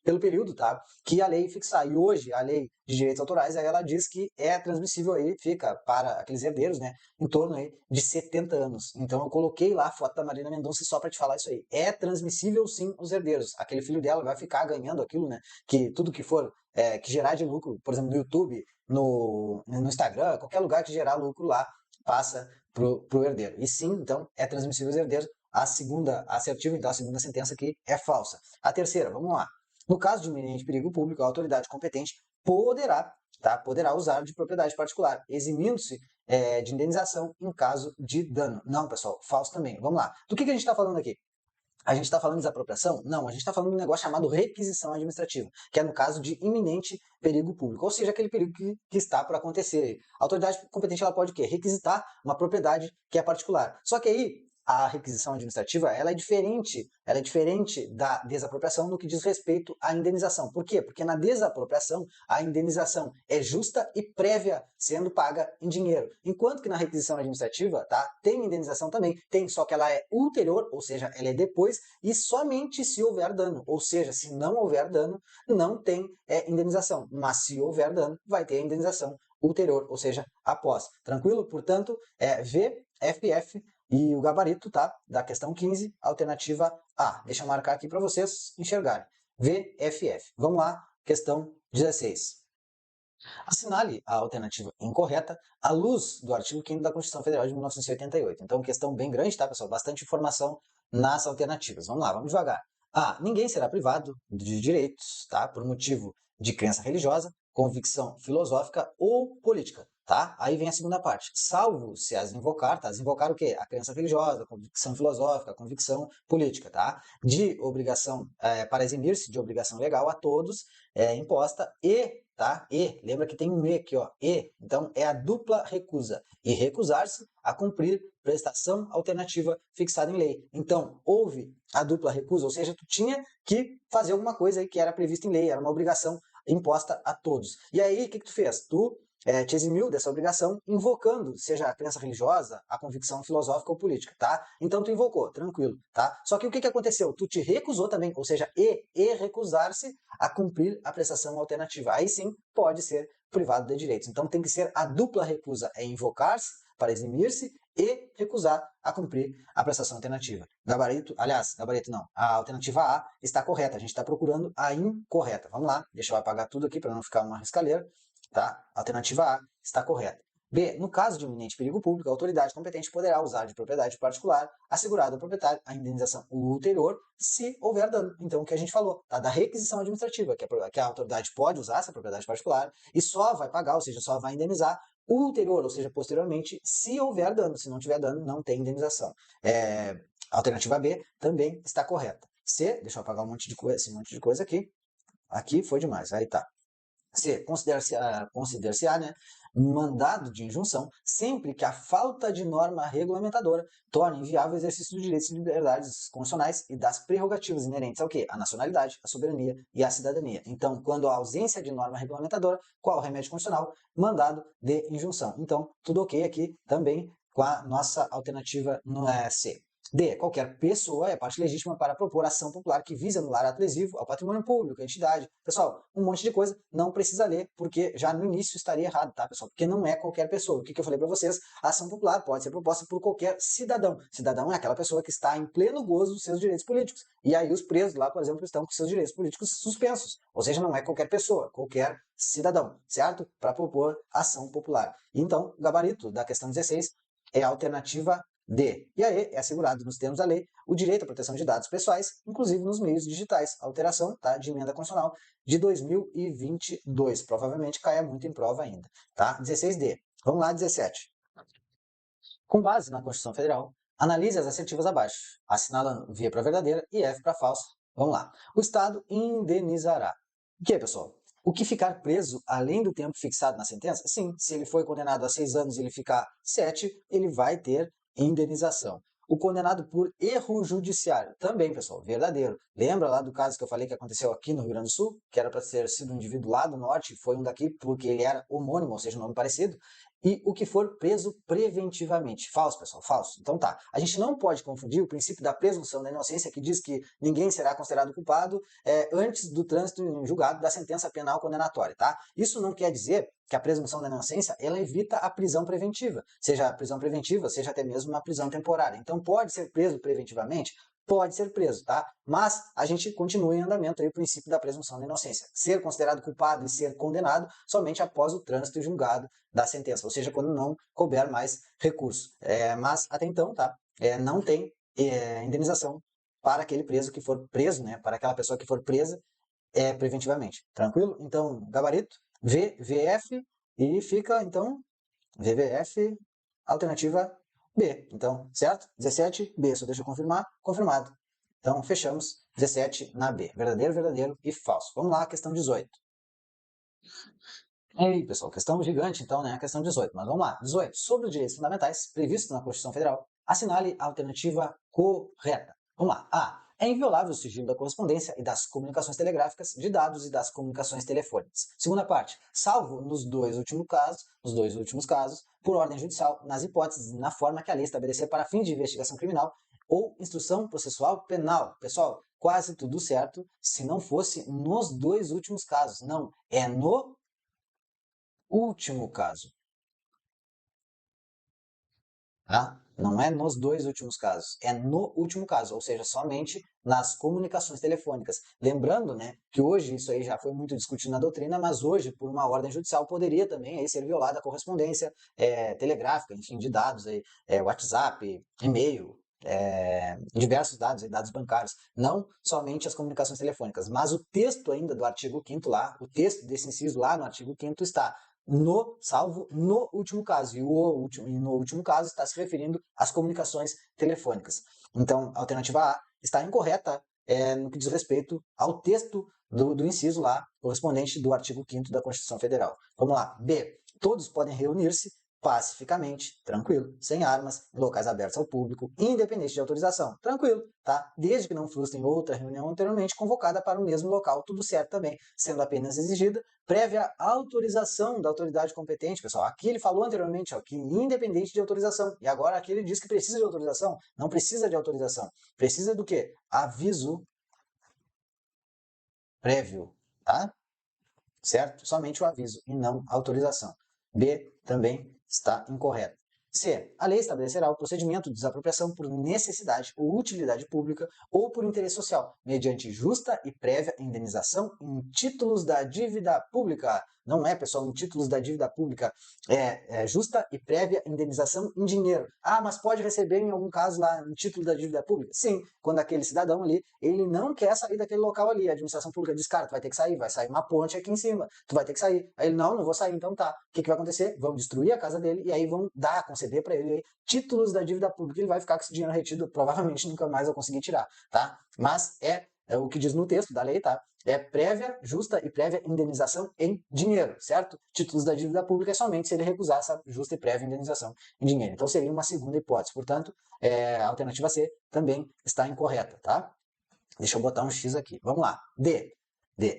pelo período, tá? Que a lei fixar. E hoje, a lei de direitos autorais, aí ela diz que é transmissível aí, fica para aqueles herdeiros, né, em torno aí de 70 anos. Então eu coloquei lá a foto da Marília Mendonça só para te falar isso aí. É transmissível sim aos herdeiros. Aquele filho dela vai ficar ganhando aquilo, né? Que tudo que for que gerar de lucro, por exemplo, no YouTube, no Instagram, qualquer lugar que gerar lucro lá, passa pro herdeiro. E sim, então, é transmissível aos herdeiros. A segunda assertiva, então, a segunda sentença aqui é falsa. A terceira, vamos lá. No caso de iminente perigo público, a autoridade competente poderá usar de propriedade particular, eximindo-se de indenização em caso de dano. Não, pessoal, falso também. Vamos lá. Do que a gente está falando aqui? A gente está falando de desapropriação? Não, a gente está falando de um negócio chamado requisição administrativa, que é no caso de iminente perigo público, ou seja, aquele perigo que está por acontecer. A autoridade competente ela pode o quê? Requisitar uma propriedade que é particular. Só que aí a requisição administrativa ela é diferente da desapropriação no que diz respeito à indenização. Por quê? Porque na desapropriação a indenização é justa e prévia, sendo paga em dinheiro. Enquanto que na requisição administrativa, tá, tem indenização também, tem, só que ela é ulterior, ou seja, ela é depois e somente se houver dano. Ou seja, se não houver dano, não tem indenização. Mas se houver dano, vai ter a indenização ulterior, ou seja, após. Tranquilo? Portanto, VFF e o gabarito, tá? Da questão 15, alternativa A. Deixa eu marcar aqui para vocês enxergarem. VFF. Vamos lá, questão 16. Assinale a alternativa incorreta à luz do artigo 5º da Constituição Federal de 1988. Então, questão bem grande, tá, pessoal? Bastante informação nas alternativas. Vamos lá, vamos devagar. A. Ninguém será privado de direitos, tá? Por motivo de crença religiosa, convicção filosófica ou política, tá? Aí vem a segunda parte. Salvo se as invocar, tá? As invocar o quê? A crença religiosa, a convicção filosófica, a convicção política, tá? De obrigação, para eximir-se de obrigação legal a todos, imposta tá? E, lembra que tem um E aqui, ó, E, então é a dupla recusa, e recusar-se a cumprir prestação alternativa fixada em lei. Então, houve a dupla recusa, ou seja, tu tinha que fazer alguma coisa aí que era prevista em lei, era uma obrigação imposta a todos. E aí, o que tu fez? Tu te eximiu dessa obrigação, invocando, seja a crença religiosa, a convicção filosófica ou política, tá? Então tu invocou, tranquilo, tá? Só que o que aconteceu? Tu te recusou também, ou seja, recusar-se a cumprir a prestação alternativa. Aí sim pode ser privado de direitos. Então tem que ser a dupla recusa, é invocar-se para eximir-se e recusar a cumprir a prestação alternativa. Gabarito não, a alternativa A está correta, a gente está procurando a incorreta. Vamos lá, deixa eu apagar tudo aqui para não ficar uma riscaleira, tá? A alternativa A está correta. B. No caso de iminente perigo público, a autoridade competente poderá usar de propriedade particular, assegurado ao proprietário a indenização ulterior, se houver dano. Então, o que a gente falou, tá? Da requisição administrativa, que a autoridade pode usar essa propriedade particular e só vai pagar, ou seja, só vai indenizar ulterior, ou seja, posteriormente, se houver dano. Se não tiver dano, não tem indenização. A alternativa B também está correta. C, deixa eu apagar esse monte de coisa aqui. Aqui foi demais, aí tá. C, considerar-se-á, né, mandado de injunção sempre que a falta de norma regulamentadora torne inviável o exercício dos direitos e liberdades constitucionais e das prerrogativas inerentes ao quê? A nacionalidade, a soberania e a cidadania. Então, quando há ausência de norma regulamentadora, qual o remédio constitucional? Mandado de injunção. Então, tudo ok aqui também com a nossa alternativa no C. D. Qualquer pessoa é parte legítima para propor ação popular que vise anular ato lesivo ao patrimônio público, à entidade. Pessoal, um monte de coisa, não precisa ler, porque já no início estaria errado, tá, pessoal? Porque não é qualquer pessoa. O que eu falei para vocês? A ação popular pode ser proposta por qualquer cidadão. Cidadão é aquela pessoa que está em pleno gozo dos seus direitos políticos. E aí os presos lá, por exemplo, estão com seus direitos políticos suspensos. Ou seja, não é qualquer pessoa, qualquer cidadão, certo? Para propor ação popular. Então, o gabarito da questão 16 é a alternativa D. E aí é assegurado nos termos da lei o direito à proteção de dados pessoais, inclusive nos meios digitais. Alteração, tá, de emenda constitucional de 2022. Provavelmente caia muito em prova ainda. Tá? 16D. Vamos lá, 17. Com base na Constituição Federal, analise as assertivas abaixo, assinalando via para verdadeira e F para falsa. Vamos lá. O Estado indenizará. O que, pessoal? O que ficar preso além do tempo fixado na sentença? Sim, se ele foi condenado a 6 anos e ele ficar 7, ele vai ter indenização. O condenado por erro judiciário, também, pessoal, verdadeiro. Lembra lá do caso que eu falei que aconteceu aqui no Rio Grande do Sul, que era para ter sido um indivíduo lá do norte, foi um daqui porque ele era homônimo, ou seja, um nome parecido? E o que for preso preventivamente. Falso, pessoal, falso. Então tá. A gente não pode confundir o princípio da presunção da inocência, que diz que ninguém será considerado culpado antes do trânsito em julgado da sentença penal condenatória, tá? Isso não quer dizer que a presunção da inocência, ela evita a prisão preventiva, seja a prisão preventiva, seja até mesmo uma prisão temporária. Então pode ser preso preventivamente? Pode ser preso, tá? Mas a gente continua em andamento aí o princípio da presunção da inocência. Ser considerado culpado e ser condenado somente após o trânsito e julgado da sentença, ou seja, quando não couber mais recurso. Mas até então, tá? Não tem indenização para aquele preso que for preso, né? Para aquela pessoa que for presa preventivamente. Tranquilo? Então, gabarito, VF e fica, então, VVF, alternativa B. Então, certo? 17, B. Só deixa eu confirmar. Confirmado. Então, fechamos 17 na B. Verdadeiro, verdadeiro e falso. Vamos lá, questão 18. E aí, pessoal, questão gigante, então, né? A questão 18. Mas vamos lá. 18. Sobre os direitos fundamentais previstos na Constituição Federal, assinale a alternativa correta. Vamos lá. A. É inviolável o sigilo da correspondência e das comunicações telegráficas, de dados e das comunicações telefônicas. Segunda parte. Salvo nos dois últimos casos, por ordem judicial, nas hipóteses e na forma que a lei estabelecer para fins de investigação criminal ou instrução processual penal. Pessoal, quase tudo certo se não fosse nos dois últimos casos. Não, é no último caso. Tá? Não é nos dois últimos casos, é no último caso, ou seja, somente nas comunicações telefônicas. Lembrando, né, que hoje isso aí já foi muito discutido na doutrina, mas hoje, por uma ordem judicial, poderia também aí ser violada a correspondência telegráfica, enfim, de dados, aí, WhatsApp, e-mail, diversos dados, dados bancários, não somente as comunicações telefônicas, mas o texto ainda do artigo 5º lá, o texto desse inciso lá no artigo 5º está salvo no último caso. E no último caso está se referindo às comunicações telefônicas. Então, a alternativa A está incorreta no que diz respeito ao texto do inciso lá, correspondente do artigo 5º da Constituição Federal. Vamos lá. B. Todos podem reunir-se pacificamente, tranquilo, sem armas, em locais abertos ao público, independente de autorização, tranquilo, tá? Desde que não frustrem outra reunião anteriormente convocada para o mesmo local, tudo certo também, sendo apenas exigida prévia autorização da autoridade competente, pessoal. Aqui ele falou anteriormente, ó, que independente de autorização, e agora aqui ele diz que precisa de autorização, não precisa de autorização, precisa do quê? Aviso prévio, tá? Certo? Somente o aviso e não autorização. B também está incorreto. C. A lei estabelecerá o procedimento de desapropriação por necessidade ou utilidade pública ou por interesse social, mediante justa e prévia indenização em títulos da dívida pública. Não é, pessoal, em títulos da dívida pública, é justa e prévia indenização em dinheiro. Ah, mas pode receber em algum caso lá em título da dívida pública? Sim, quando aquele cidadão ali, ele não quer sair daquele local ali, a administração pública diz, cara, tu vai ter que sair, vai sair uma ponte aqui em cima, tu vai ter que sair. Aí ele, não vou sair, então tá. O que vai acontecer? Vão destruir a casa dele e aí vão conceder para ele títulos da dívida pública, ele vai ficar com esse dinheiro retido, provavelmente nunca mais vai conseguir tirar, tá? Mas é o que diz no texto da lei, tá? É prévia, justa e prévia indenização em dinheiro, certo? Títulos da dívida pública é somente se ele recusar essa justa e prévia indenização em dinheiro. Então seria uma segunda hipótese. Portanto, a alternativa C também está incorreta, tá? Deixa eu botar um X aqui. Vamos lá. D.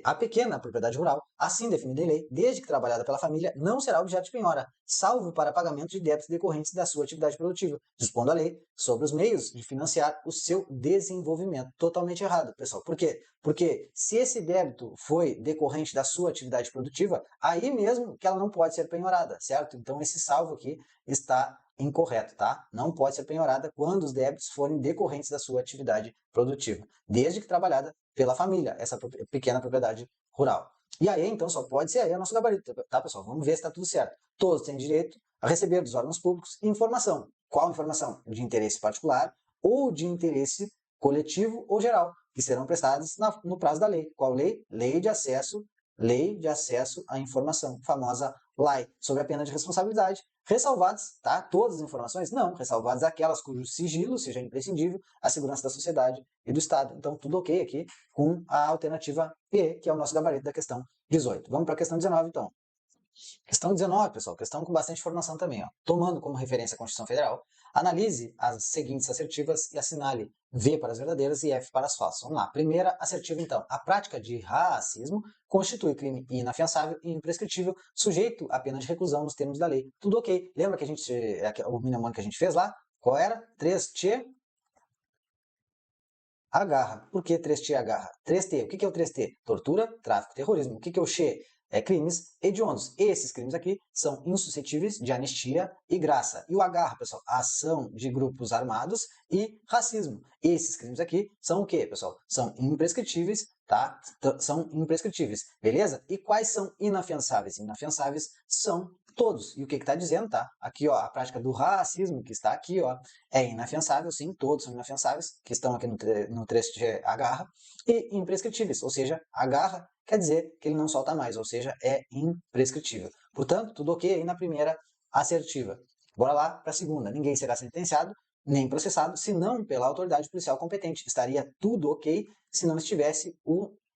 A pequena propriedade rural, assim definida em lei, desde que trabalhada pela família, não será objeto de penhora, salvo para pagamento de débitos decorrentes da sua atividade produtiva, dispondo a lei sobre os meios de financiar o seu desenvolvimento. Totalmente errado, pessoal. Por quê? Porque se esse débito foi decorrente da sua atividade produtiva, aí mesmo que ela não pode ser penhorada, certo? Então esse salvo aqui está incorreto, tá? Não pode ser penhorada quando os débitos forem decorrentes da sua atividade produtiva, desde que trabalhada pela família, essa pequena propriedade rural. E aí, então, só pode ser aí o nosso gabarito, tá, pessoal? Vamos ver se está tudo certo. Todos têm direito a receber dos órgãos públicos informação. Qual informação? De interesse particular ou de interesse coletivo ou geral, que serão prestadas no prazo da lei. Qual lei? Lei de acesso à informação, famosa LAI, sob a pena de responsabilidade. Ressalvadas, tá? Todas as informações? Não, ressalvadas aquelas cujo sigilo seja imprescindível à segurança da sociedade e do Estado. Então, tudo ok aqui com a alternativa E, que é o nosso gabarito da questão 18. Vamos para a questão 19, então. Questão 19, pessoal, questão com bastante informação também. Ó. Tomando como referência a Constituição Federal, analise as seguintes assertivas e assinale V para as verdadeiras e F para as falsas. Vamos lá. Primeira assertiva, então. A prática de racismo constitui crime inafiançável e imprescritível, sujeito a pena de reclusão nos termos da lei. Tudo ok. Lembra que o mnemônico que a gente fez lá? Qual era? 3T agarra. Por que 3T agarra? 3T. O que é o 3T? Tortura, tráfico, terrorismo. O que é o X? Crimes hediondos. Esses crimes aqui são insuscetíveis de anistia e graça. E o agarra, pessoal? Ação de grupos armados e racismo. Esses crimes aqui são o quê, pessoal? São imprescritíveis, tá? São imprescritíveis, beleza? E quais são inafiançáveis? Inafiançáveis são todos. E o que está dizendo, tá? Aqui, ó, a prática do racismo, que está aqui, ó, é inafiançável, sim, todos são inafiançáveis, que estão aqui no trecho de agarra, e imprescritíveis, ou seja, agarra quer dizer que ele não solta mais, ou seja, é imprescritível. Portanto, tudo ok aí na primeira assertiva. Bora lá para a segunda. Ninguém será sentenciado nem processado, senão pela autoridade policial competente. Estaria tudo ok se não estivesse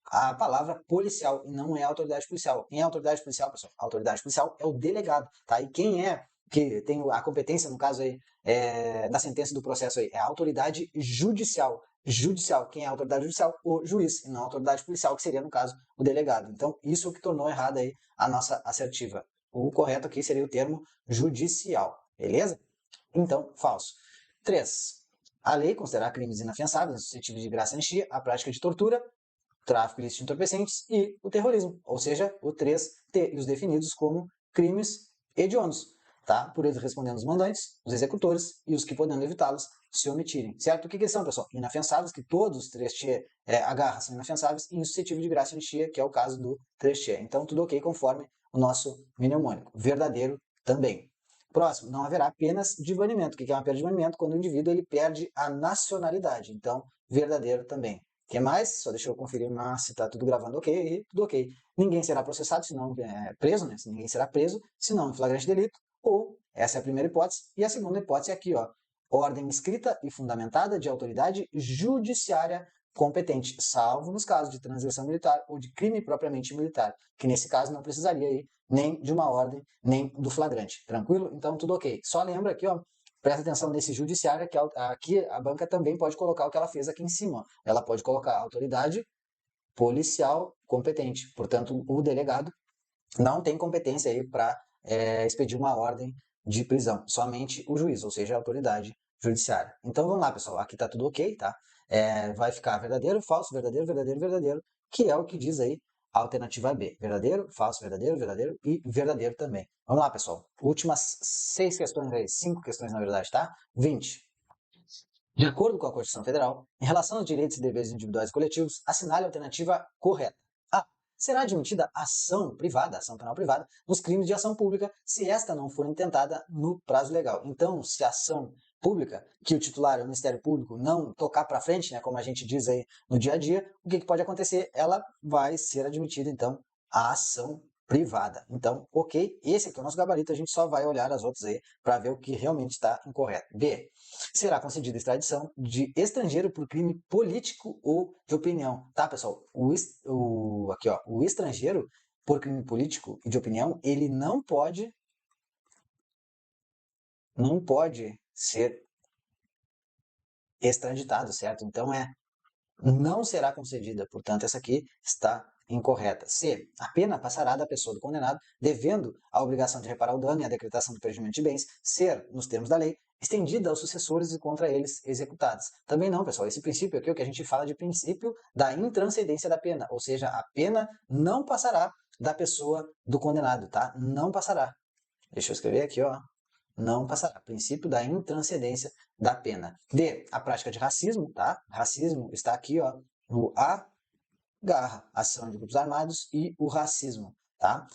a palavra policial, e não é a autoridade policial. Quem é a autoridade policial, pessoal? A autoridade policial é o delegado, tá? E quem é que tem a competência, no caso aí, da sentença do processo aí, é a autoridade judicial. Quem é a autoridade judicial? O juiz, e não a autoridade policial, que seria, no caso, o delegado. Então, isso é o que tornou errada aí a nossa assertiva. O correto aqui seria o termo judicial, beleza? Então, falso. 3. A lei considerar crimes inafiançáveis, suscetíveis de graça e anistia, a prática de tortura, tráfico ilícito de entorpecentes e o terrorismo, ou seja, o 3T, e os definidos como crimes hediondos, tá? Por eles respondendo os mandantes, os executores e os que podendo evitá-los se omitirem, certo? O que são, pessoal? Inafiançáveis, que todos os 3T agarra são inafiançáveis, e insuscetível de graça e anistia, que é o caso do 3T. Então, tudo ok conforme o nosso mnemônico. Verdadeiro também. Próximo, não haverá penas de banimento. O que é uma pena de banimento? Quando o indivíduo ele perde a nacionalidade. Então, verdadeiro também. O que mais? Só deixa eu conferir se está tudo gravando ok. Tudo ok. Ninguém será processado, senão preso, né? Ninguém será preso, senão em flagrante delito. Ou, essa é a primeira hipótese. E a segunda hipótese é aqui, ó. Ordem escrita e fundamentada de autoridade judiciária competente, salvo nos casos de transgressão militar ou de crime propriamente militar, que nesse caso não precisaria aí nem de uma ordem, nem do flagrante. Tranquilo? Então, tudo ok. Só lembra aqui, ó, presta atenção nesse judiciário, que aqui a banca também pode colocar o que ela fez aqui em cima. Ela pode colocar autoridade policial competente. Portanto, o delegado não tem competência aí para expedir uma ordem de prisão. Somente o juiz, ou seja, a autoridade judiciária. Então, vamos lá, pessoal. Aqui está tudo ok, tá? Vai ficar verdadeiro, falso, verdadeiro, verdadeiro, verdadeiro, que é o que diz aí Alternativa B, verdadeiro, falso, verdadeiro, verdadeiro e verdadeiro também. Vamos lá, pessoal. Últimas 6 questões aí, 5 questões na verdade, tá? 20. De acordo com a Constituição Federal, em relação aos direitos e deveres individuais e coletivos, assinale a alternativa correta. A. Será admitida ação privada, ação penal privada, nos crimes de ação pública, se esta não for intentada no prazo legal. Então, se a ação pública, que o titular, o Ministério Público, não tocar para frente, né, como a gente diz aí no dia a dia, o que pode acontecer? Ela vai ser admitida, então, a ação privada. Então, ok, esse aqui é o nosso gabarito, a gente só vai olhar as outras aí para ver o que realmente está incorreto. B. Será concedida extradição de estrangeiro por crime político ou de opinião. Tá, pessoal? Aqui, ó, o estrangeiro por crime político e de opinião, ele não pode ser extraditado, certo? Então, não será concedida. Portanto, essa aqui está incorreta. C. A pena passará da pessoa do condenado, devendo a obrigação de reparar o dano e a decretação do perdimento de bens ser, nos termos da lei, estendida aos sucessores e contra eles executados. Também não, pessoal. Esse princípio aqui é o que a gente fala de princípio da intranscendência da pena, ou seja, a pena não passará da pessoa do condenado, tá? Não passará. Deixa eu escrever aqui, ó. Não passará. Princípio da intranscendência da pena. D. A prática de racismo, tá? Racismo está aqui, ó, no A, garra, ação de grupos armados e o racismo, tá?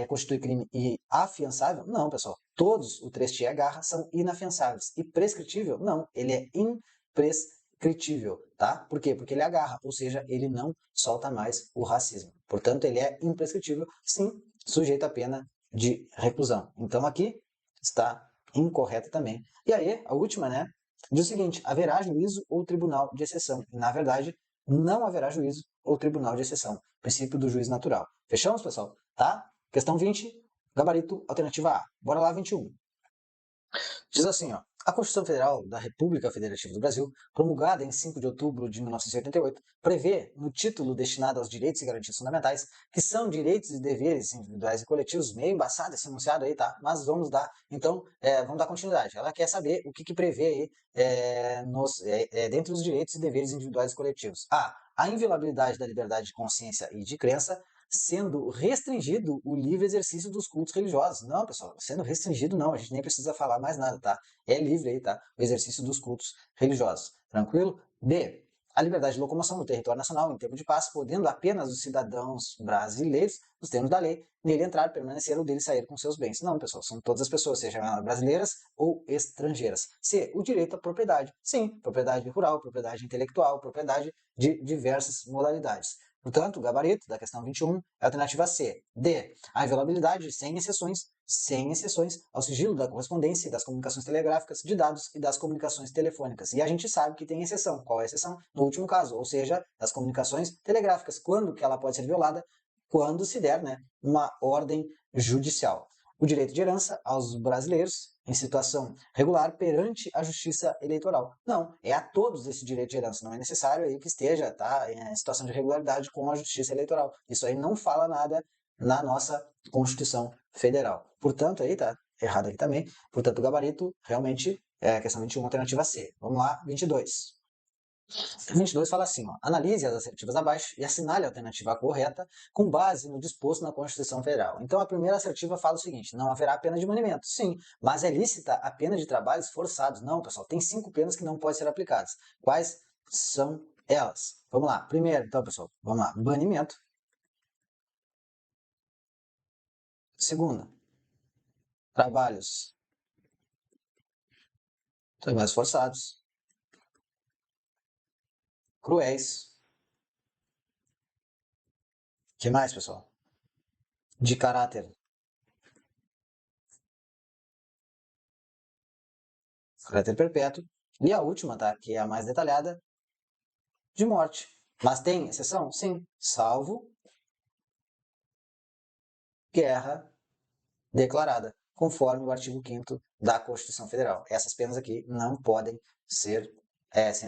Constitui crime afiançável? Não, pessoal. Todos o 3T e garra são inafiançáveis. E prescritível? Não, ele é imprescritível, tá? Por quê? Porque ele agarra, ou seja, ele não solta mais o racismo. Portanto, ele é imprescritível, sim, sujeito à pena de reclusão. Então, aqui está incorreta também. E aí, a última, né? Diz o seguinte: haverá juízo ou tribunal de exceção. Na verdade, não haverá juízo ou tribunal de exceção. Princípio do juiz natural. Fechamos, pessoal? Tá? Questão 20, gabarito, alternativa A. Bora lá, 21. Diz assim, ó. A Constituição Federal da República Federativa do Brasil, promulgada em 5 de outubro de 1988, prevê, no título destinado aos direitos e garantias fundamentais, que são direitos e deveres individuais e coletivos, meio embaçado esse enunciado aí, tá? Mas vamos dar, então, vamos dar continuidade. Ela quer saber o que prevê aí dentre os direitos e deveres individuais e coletivos. A inviolabilidade da liberdade de consciência e de crença, sendo restringido o livre exercício dos cultos religiosos. Não, pessoal, sendo restringido não, a gente nem precisa falar mais nada, tá? É livre aí, tá? O exercício dos cultos religiosos. Tranquilo? B. A liberdade de locomoção no território nacional em tempo de paz, podendo apenas os cidadãos brasileiros, nos termos da lei, nele entrar, permanecer ou dele sair com seus bens. Não, pessoal, são todas as pessoas, sejam elas brasileiras ou estrangeiras. C. O direito à propriedade. Sim, propriedade rural, propriedade intelectual, propriedade de diversas modalidades. Portanto, o gabarito da questão 21 é a alternativa C. D. A inviolabilidade, sem exceções, ao sigilo da correspondência e das comunicações telegráficas, de dados e das comunicações telefônicas. E a gente sabe que tem exceção. Qual é a exceção? No último caso, ou seja, das comunicações telegráficas. Quando que ela pode ser violada? Quando se der, né, uma ordem judicial. O direito de herança aos brasileiros em situação regular perante a justiça eleitoral. Não, é a todos esse direito de herança. Não é necessário aí que esteja, tá, em situação de regularidade com a justiça eleitoral. Isso aí não fala nada na nossa Constituição Federal. Portanto, aí tá errado aqui também. Portanto, o gabarito realmente é a questão 21, alternativa C. Vamos lá, 22. 22 fala assim, ó, analise as assertivas abaixo e assinale a alternativa correta com base no disposto na Constituição Federal. Então, a primeira assertiva fala o seguinte: não haverá pena de banimento. Sim, mas é lícita a pena de trabalhos forçados. Não, pessoal, tem 5 penas que não podem ser aplicadas. Quais são elas? Vamos lá. Primeiro, então, pessoal, vamos lá. Banimento. Segunda, trabalhos forçados, cruéis. O que mais, pessoal? De caráter perpétuo. E a última, tá? Que é a mais detalhada, de morte. Mas tem exceção? Sim. Salvo guerra declarada, conforme o artigo 5º da Constituição Federal. Essas penas aqui não podem serem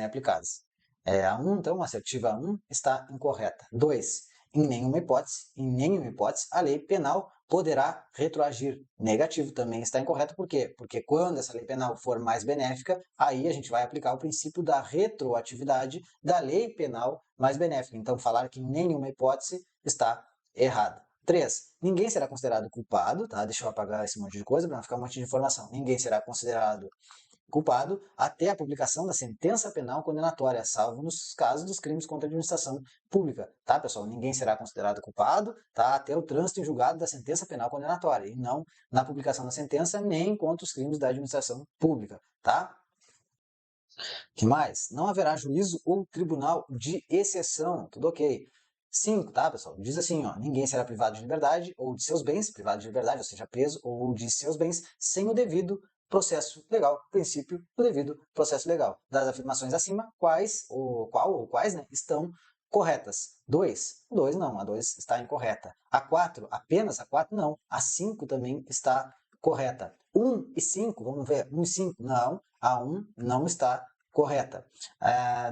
aplicadas. A 1, então, a assertiva 1 está incorreta. 2, em nenhuma hipótese, a lei penal poderá retroagir. Negativo, também está incorreto. Por quê? Porque quando essa lei penal for mais benéfica, aí a gente vai aplicar o princípio da retroatividade da lei penal mais benéfica. Então, falar que em nenhuma hipótese está errado. 3. Ninguém será considerado culpado, tá? Deixa eu apagar esse monte de coisa para não ficar um monte de informação. Ninguém será considerado culpado até a publicação da sentença penal condenatória, salvo nos casos dos crimes contra a administração pública, tá, pessoal? Ninguém será considerado culpado, tá, até o trânsito em julgado da sentença penal condenatória, e não na publicação da sentença nem contra os crimes da administração pública, tá? Que mais? Não haverá juízo ou tribunal de exceção, tudo ok. 5, tá, pessoal? Diz assim, ó, ninguém será privado de liberdade ou de seus bens, privado de liberdade, ou seja, preso, ou de seus bens, sem o devido processo legal, princípio do devido processo legal. Das afirmações acima, quais, ou qual ou quais, né, estão corretas. 2, não, a 2 está incorreta. A 4, apenas a 4, não. A 5 também está correta. 1 e 5, vamos ver, 1 e 5, não. A 1 não está correta.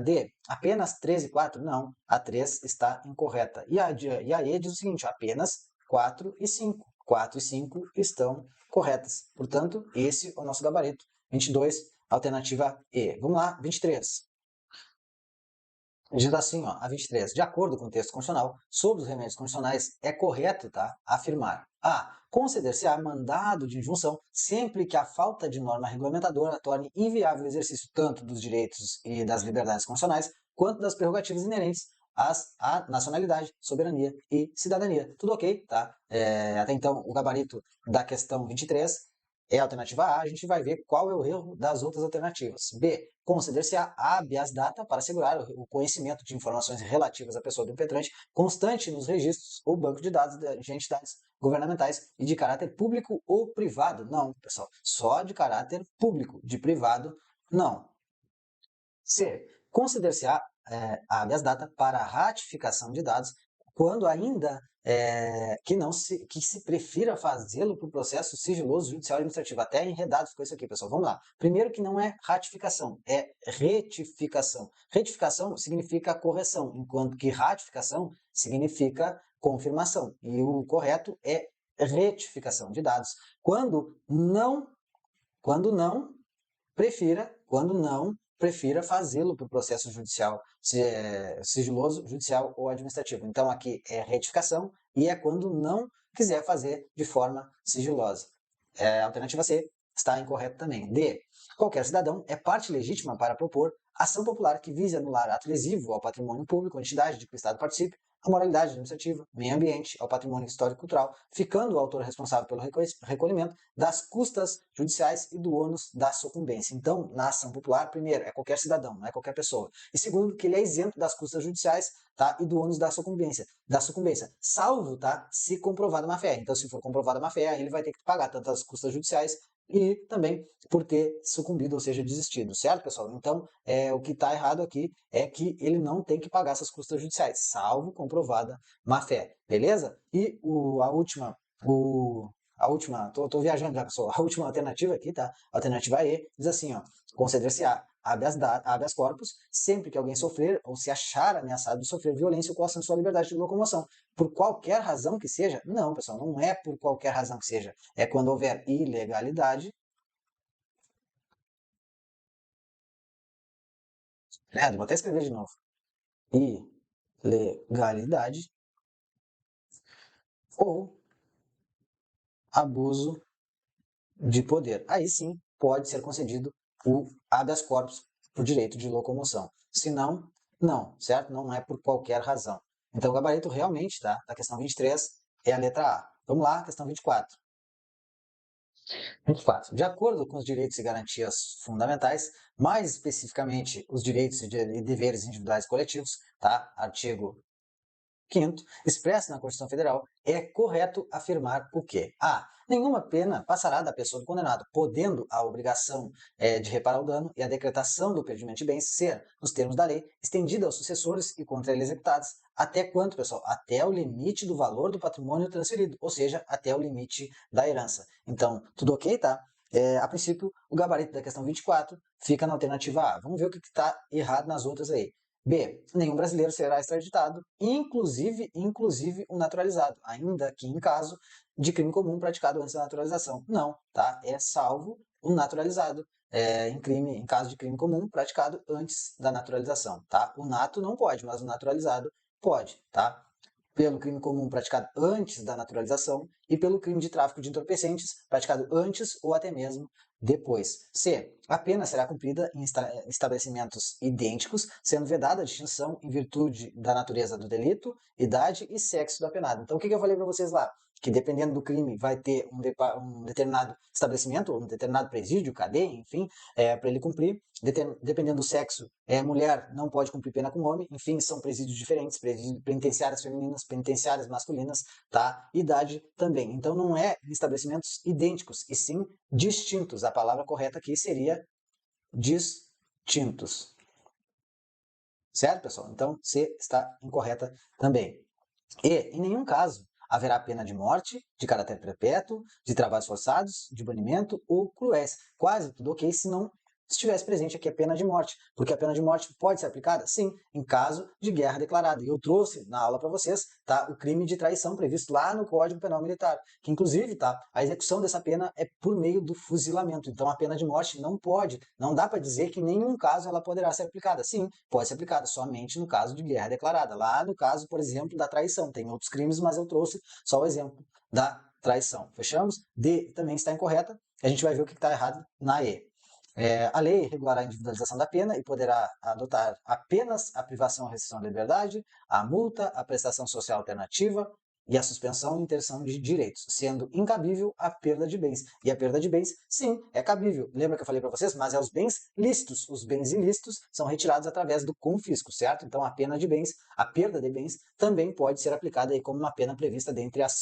D, apenas 3 e 4, não. A 3 está incorreta. E a E diz o seguinte, apenas 4 e 5. 4 e 5 estão corretas. Portanto, esse é o nosso gabarito. 22, alternativa E. Vamos lá, 23. Diz assim, ó, a 23. De acordo com o texto constitucional, sobre os remédios constitucionais, é correto, tá, afirmar: A. Conceder-se-á mandado de injunção sempre que a falta de norma regulamentadora torne inviável o exercício tanto dos direitos e das liberdades constitucionais, quanto das prerrogativas inerentes à nacionalidade, soberania e cidadania. Tudo ok, tá? Até então, o gabarito da questão 23 é a alternativa A, a gente vai ver qual é o erro das outras alternativas. B. Conceder-se-á habeas data para assegurar o conhecimento de informações relativas à pessoa do impetrante constante nos registros ou banco de dados de entidades governamentais e de caráter público ou privado. Não, pessoal, só de caráter público, de privado, não. C. Conceder-se-á habeas data para a ratificação de dados quando ainda que se prefira fazê-lo por processo sigiloso, judicial e administrativo. Até enredados com isso aqui, pessoal. Vamos lá. Primeiro que não é ratificação, é retificação. Retificação significa correção, enquanto que ratificação significa confirmação. E o correto é retificação de dados. Quando não prefira fazê-lo por processo judicial, sigiloso, judicial ou administrativo. Então, aqui é retificação e é quando não quiser fazer de forma sigilosa. A alternativa C está incorreta também. D. Qualquer cidadão é parte legítima para propor ação popular que vise anular ato lesivo ao patrimônio público ou entidade de que o Estado participe, a moralidade administrativa, meio ambiente, ao patrimônio histórico-cultural, ficando o autor responsável pelo recolhimento das custas judiciais e do ônus da sucumbência. Então, na ação popular, primeiro, é qualquer cidadão, não é qualquer pessoa. E segundo, que ele é isento das custas judiciais, tá, e do ônus da sucumbência, salvo, tá, se comprovada má fé. Então, se for comprovada má fé, aí ele vai ter que pagar tanto as custas judiciais e também por ter sucumbido, ou seja, desistido, certo, pessoal? Então, o que está errado aqui é que ele não tem que pagar essas custas judiciais, salvo comprovada má-fé, beleza? E tô viajando já, pessoal, a última alternativa aqui, tá? A alternativa E diz assim, ó, conceder-se-á habeas corpus sempre que alguém sofrer ou se achar ameaçado de sofrer violência ou coação em sua liberdade de locomoção. Por qualquer razão que seja? Não, pessoal, não é por qualquer razão que seja. É quando houver ilegalidade. Vou até escrever de novo. Ilegalidade ou abuso de poder. Aí sim pode ser concedido o habeas corpus por direito de locomoção. Se não, não, certo? Não é por qualquer razão. Então o gabarito realmente, tá? Da questão 23 é a letra A. Vamos lá, questão 24. 24. De acordo com os direitos e garantias fundamentais, mais especificamente os direitos e deveres individuais e coletivos, tá? Artigo 5º, expresso na Constituição Federal, é correto afirmar o quê? A. Nenhuma pena passará da pessoa do condenado, podendo a obrigação de reparar o dano e a decretação do perdimento de bens ser, nos termos da lei, estendida aos sucessores e contra eles executados. Até quanto, pessoal? Até o limite do valor do patrimônio transferido, ou seja, até o limite da herança. Então, tudo ok, tá? A princípio, o gabarito da questão 24 fica na alternativa A. Vamos ver o que está errado nas outras aí. B. Nenhum brasileiro será extraditado, inclusive o naturalizado, ainda que em caso de crime comum praticado antes da naturalização. Não, tá? É salvo o naturalizado em caso de crime comum praticado antes da naturalização, tá? O nato não pode, mas o naturalizado pode, tá? Pelo crime comum praticado antes da naturalização e pelo crime de tráfico de entorpecentes praticado antes ou até mesmo depois. C. A pena será cumprida em estabelecimentos idênticos, sendo vedada a distinção em virtude da natureza do delito, idade e sexo do apenado. Então, o que eu falei para vocês lá? Que dependendo do crime vai ter um determinado estabelecimento, um determinado presídio, cadeia, enfim, para ele cumprir. Dependendo do sexo, mulher não pode cumprir pena com homem, enfim, são presídios diferentes, penitenciárias femininas, penitenciárias masculinas, tá? Idade também. Então não é estabelecimentos idênticos, e sim distintos. A palavra correta aqui seria distintos. Certo, pessoal? Então C está incorreta também. E, em nenhum caso, haverá pena de morte, de caráter perpétuo, de trabalhos forçados, de banimento ou cruéis. Quase tudo ok se não estivesse presente aqui a pena de morte, porque a pena de morte pode ser aplicada, sim, em caso de guerra declarada. E eu trouxe na aula para vocês, tá, o crime de traição previsto lá no Código Penal Militar, que inclusive, tá, a execução dessa pena é por meio do fuzilamento. Então a pena de morte não pode, não dá para dizer que em nenhum caso ela poderá ser aplicada. Sim, pode ser aplicada somente no caso de guerra declarada. Lá no caso, por exemplo, da traição. Tem outros crimes, mas eu trouxe só o exemplo da traição. Fechamos? D também está incorreta. A gente vai ver o que está errado na E. A lei regulará a individualização da pena e poderá adotar apenas a privação ou restrição da liberdade, a multa, a prestação social alternativa e a suspensão e interdição de direitos, sendo incabível a perda de bens. E a perda de bens, sim, é cabível. Lembra que eu falei para vocês? Mas é os bens lícitos. Os bens ilícitos são retirados através do confisco, certo? Então a pena de bens, a perda de bens, também pode ser aplicada aí como uma pena prevista dentre as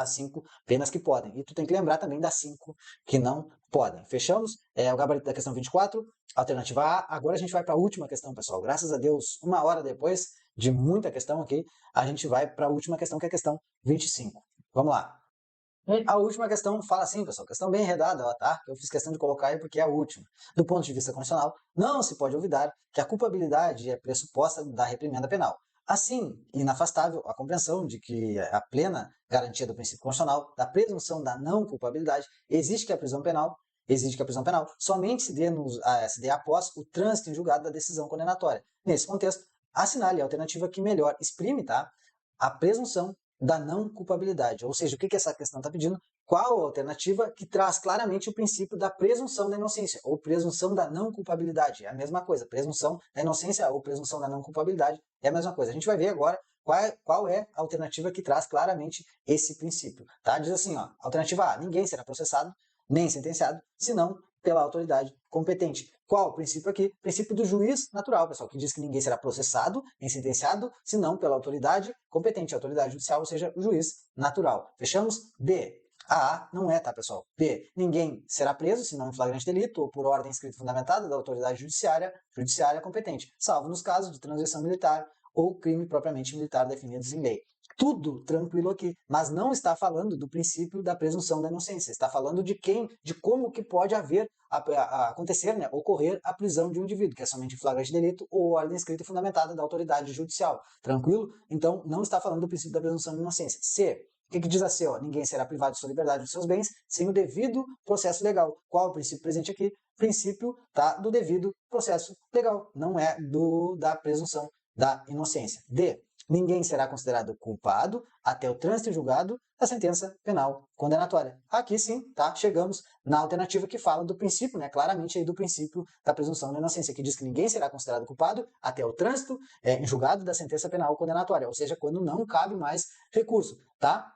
cinco penas que podem. E tu tem que lembrar também das 5 que não podem. Fechamos? O gabarito da questão 24, alternativa A. Agora a gente vai para a última questão, pessoal. Graças a Deus, uma hora depois de muita questão aqui, a gente vai para a última questão, que é a questão 25. Vamos lá. A última questão fala assim, pessoal, questão bem enredada, tá? Eu fiz questão de colocar aí porque é a última. Do ponto de vista constitucional, não se pode olvidar que a culpabilidade é pressuposta da reprimenda penal. Assim, inafastável a compreensão de que a plena garantia do princípio constitucional, da presunção da não culpabilidade, exige que a prisão penal somente se dê após o trânsito em julgado da decisão condenatória. Nesse contexto, assinale a alternativa que melhor exprime, tá, a presunção da não culpabilidade. Ou seja, o que essa questão está pedindo? Qual a alternativa que traz claramente o princípio da presunção da inocência ou presunção da não culpabilidade? É a mesma coisa. Presunção da inocência ou presunção da não culpabilidade é a mesma coisa. A gente vai ver agora qual é a alternativa que traz claramente esse princípio. Tá? Diz assim, ó, alternativa A, ninguém será processado nem sentenciado, senão pela autoridade competente. Qual o princípio aqui? Princípio do juiz natural, pessoal, que diz que ninguém será processado nem sentenciado, senão pela autoridade competente, a autoridade judicial, ou seja, o juiz natural. Fechamos? B. A não é, tá, pessoal? B. Ninguém será preso, senão em flagrante delito ou por ordem escrita fundamentada da autoridade judiciária competente, salvo nos casos de transição militar ou crime propriamente militar definidos em lei. Tudo tranquilo aqui, mas não está falando do princípio da presunção da inocência, está falando de como que pode acontecer, né, ocorrer a prisão de um indivíduo, que é somente flagrante delito ou ordem escrita e fundamentada da autoridade judicial. Tranquilo? Então, não está falando do princípio da presunção da inocência. C. O que diz a C? Ninguém será privado de sua liberdade e dos seus bens sem o devido processo legal. Qual é o princípio presente aqui? Princípio, tá, do devido processo legal, não é da presunção da inocência. D. Ninguém será considerado culpado até o trânsito em julgado da sentença penal condenatória. Aqui sim, tá? Chegamos na alternativa que fala do princípio, né? Claramente aí do princípio da presunção da inocência, que diz que ninguém será considerado culpado até o trânsito em julgado da sentença penal condenatória, ou seja, quando não cabe mais recurso, tá?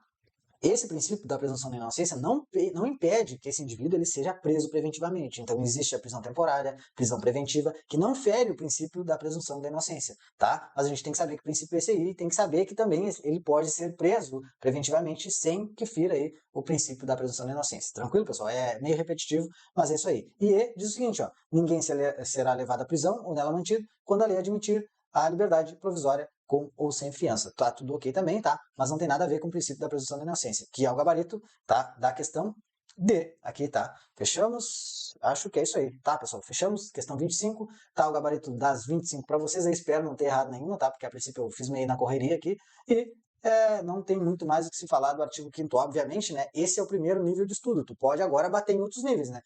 Esse princípio da presunção da inocência não impede que esse indivíduo ele seja preso preventivamente. Então, existe a prisão temporária, prisão preventiva, que não fere o princípio da presunção da inocência, tá? Mas a gente tem que saber que o princípio é esse aí, e tem que saber que também ele pode ser preso preventivamente sem que fira aí o princípio da presunção da inocência. Tranquilo, pessoal? É meio repetitivo, mas é isso aí. E diz o seguinte, ó, ninguém será levado à prisão ou nela mantido quando a lei admitir a liberdade provisória com ou sem fiança. Tá tudo ok também, tá? Mas não tem nada a ver com o princípio da presunção da inocência, que é o gabarito, tá, da questão D. Aqui tá. Fechamos? Acho que é isso aí. Tá, pessoal? Fechamos? Questão 25. Tá o gabarito das 25 para vocês. Eu espero não ter errado nenhuma, tá? Porque a princípio eu fiz meio na correria aqui. E não tem muito mais o que se falar do artigo 5º, obviamente, né? Esse é o primeiro nível de estudo. Tu pode agora bater em outros níveis, né?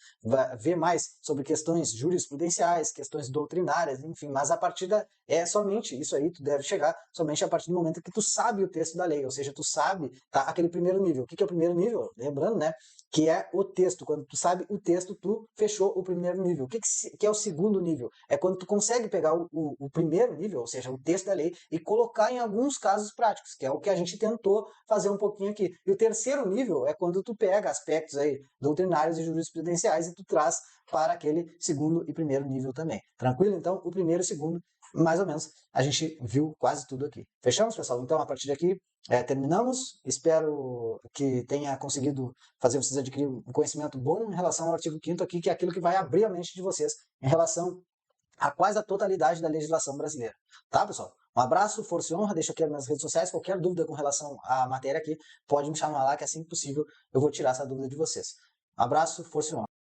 Ver mais sobre questões jurisprudenciais, questões doutrinárias, enfim. Mas a partida é somente isso aí. Tu deve chegar somente a partir do momento que tu sabe o texto da lei. Ou seja, tu sabe, tá? Aquele primeiro nível. O que é o primeiro nível? Lembrando, né? Que é o texto. Quando tu sabe o texto, tu fechou o primeiro nível. O que é o segundo nível? É quando tu consegue pegar o primeiro nível, ou seja, o texto da lei, e colocar em alguns casos práticos, que é o que a gente tentou fazer um pouquinho aqui. E o terceiro nível é quando tu pega aspectos aí doutrinários e jurisprudenciais e tu traz para aquele segundo e primeiro nível também. Tranquilo? Então, o primeiro e o segundo, mais ou menos, a gente viu quase tudo aqui. Fechamos, pessoal? Então, a partir daqui, terminamos. Espero que tenha conseguido fazer vocês adquirirem um conhecimento bom em relação ao artigo 5º aqui, que é aquilo que vai abrir a mente de vocês em relação a quase a totalidade da legislação brasileira. Tá, pessoal? Um abraço, força e honra. Deixa aqui nas minhas redes sociais. Qualquer dúvida com relação à matéria aqui, pode me chamar lá, que assim que possível eu vou tirar essa dúvida de vocês. Um abraço, força e honra.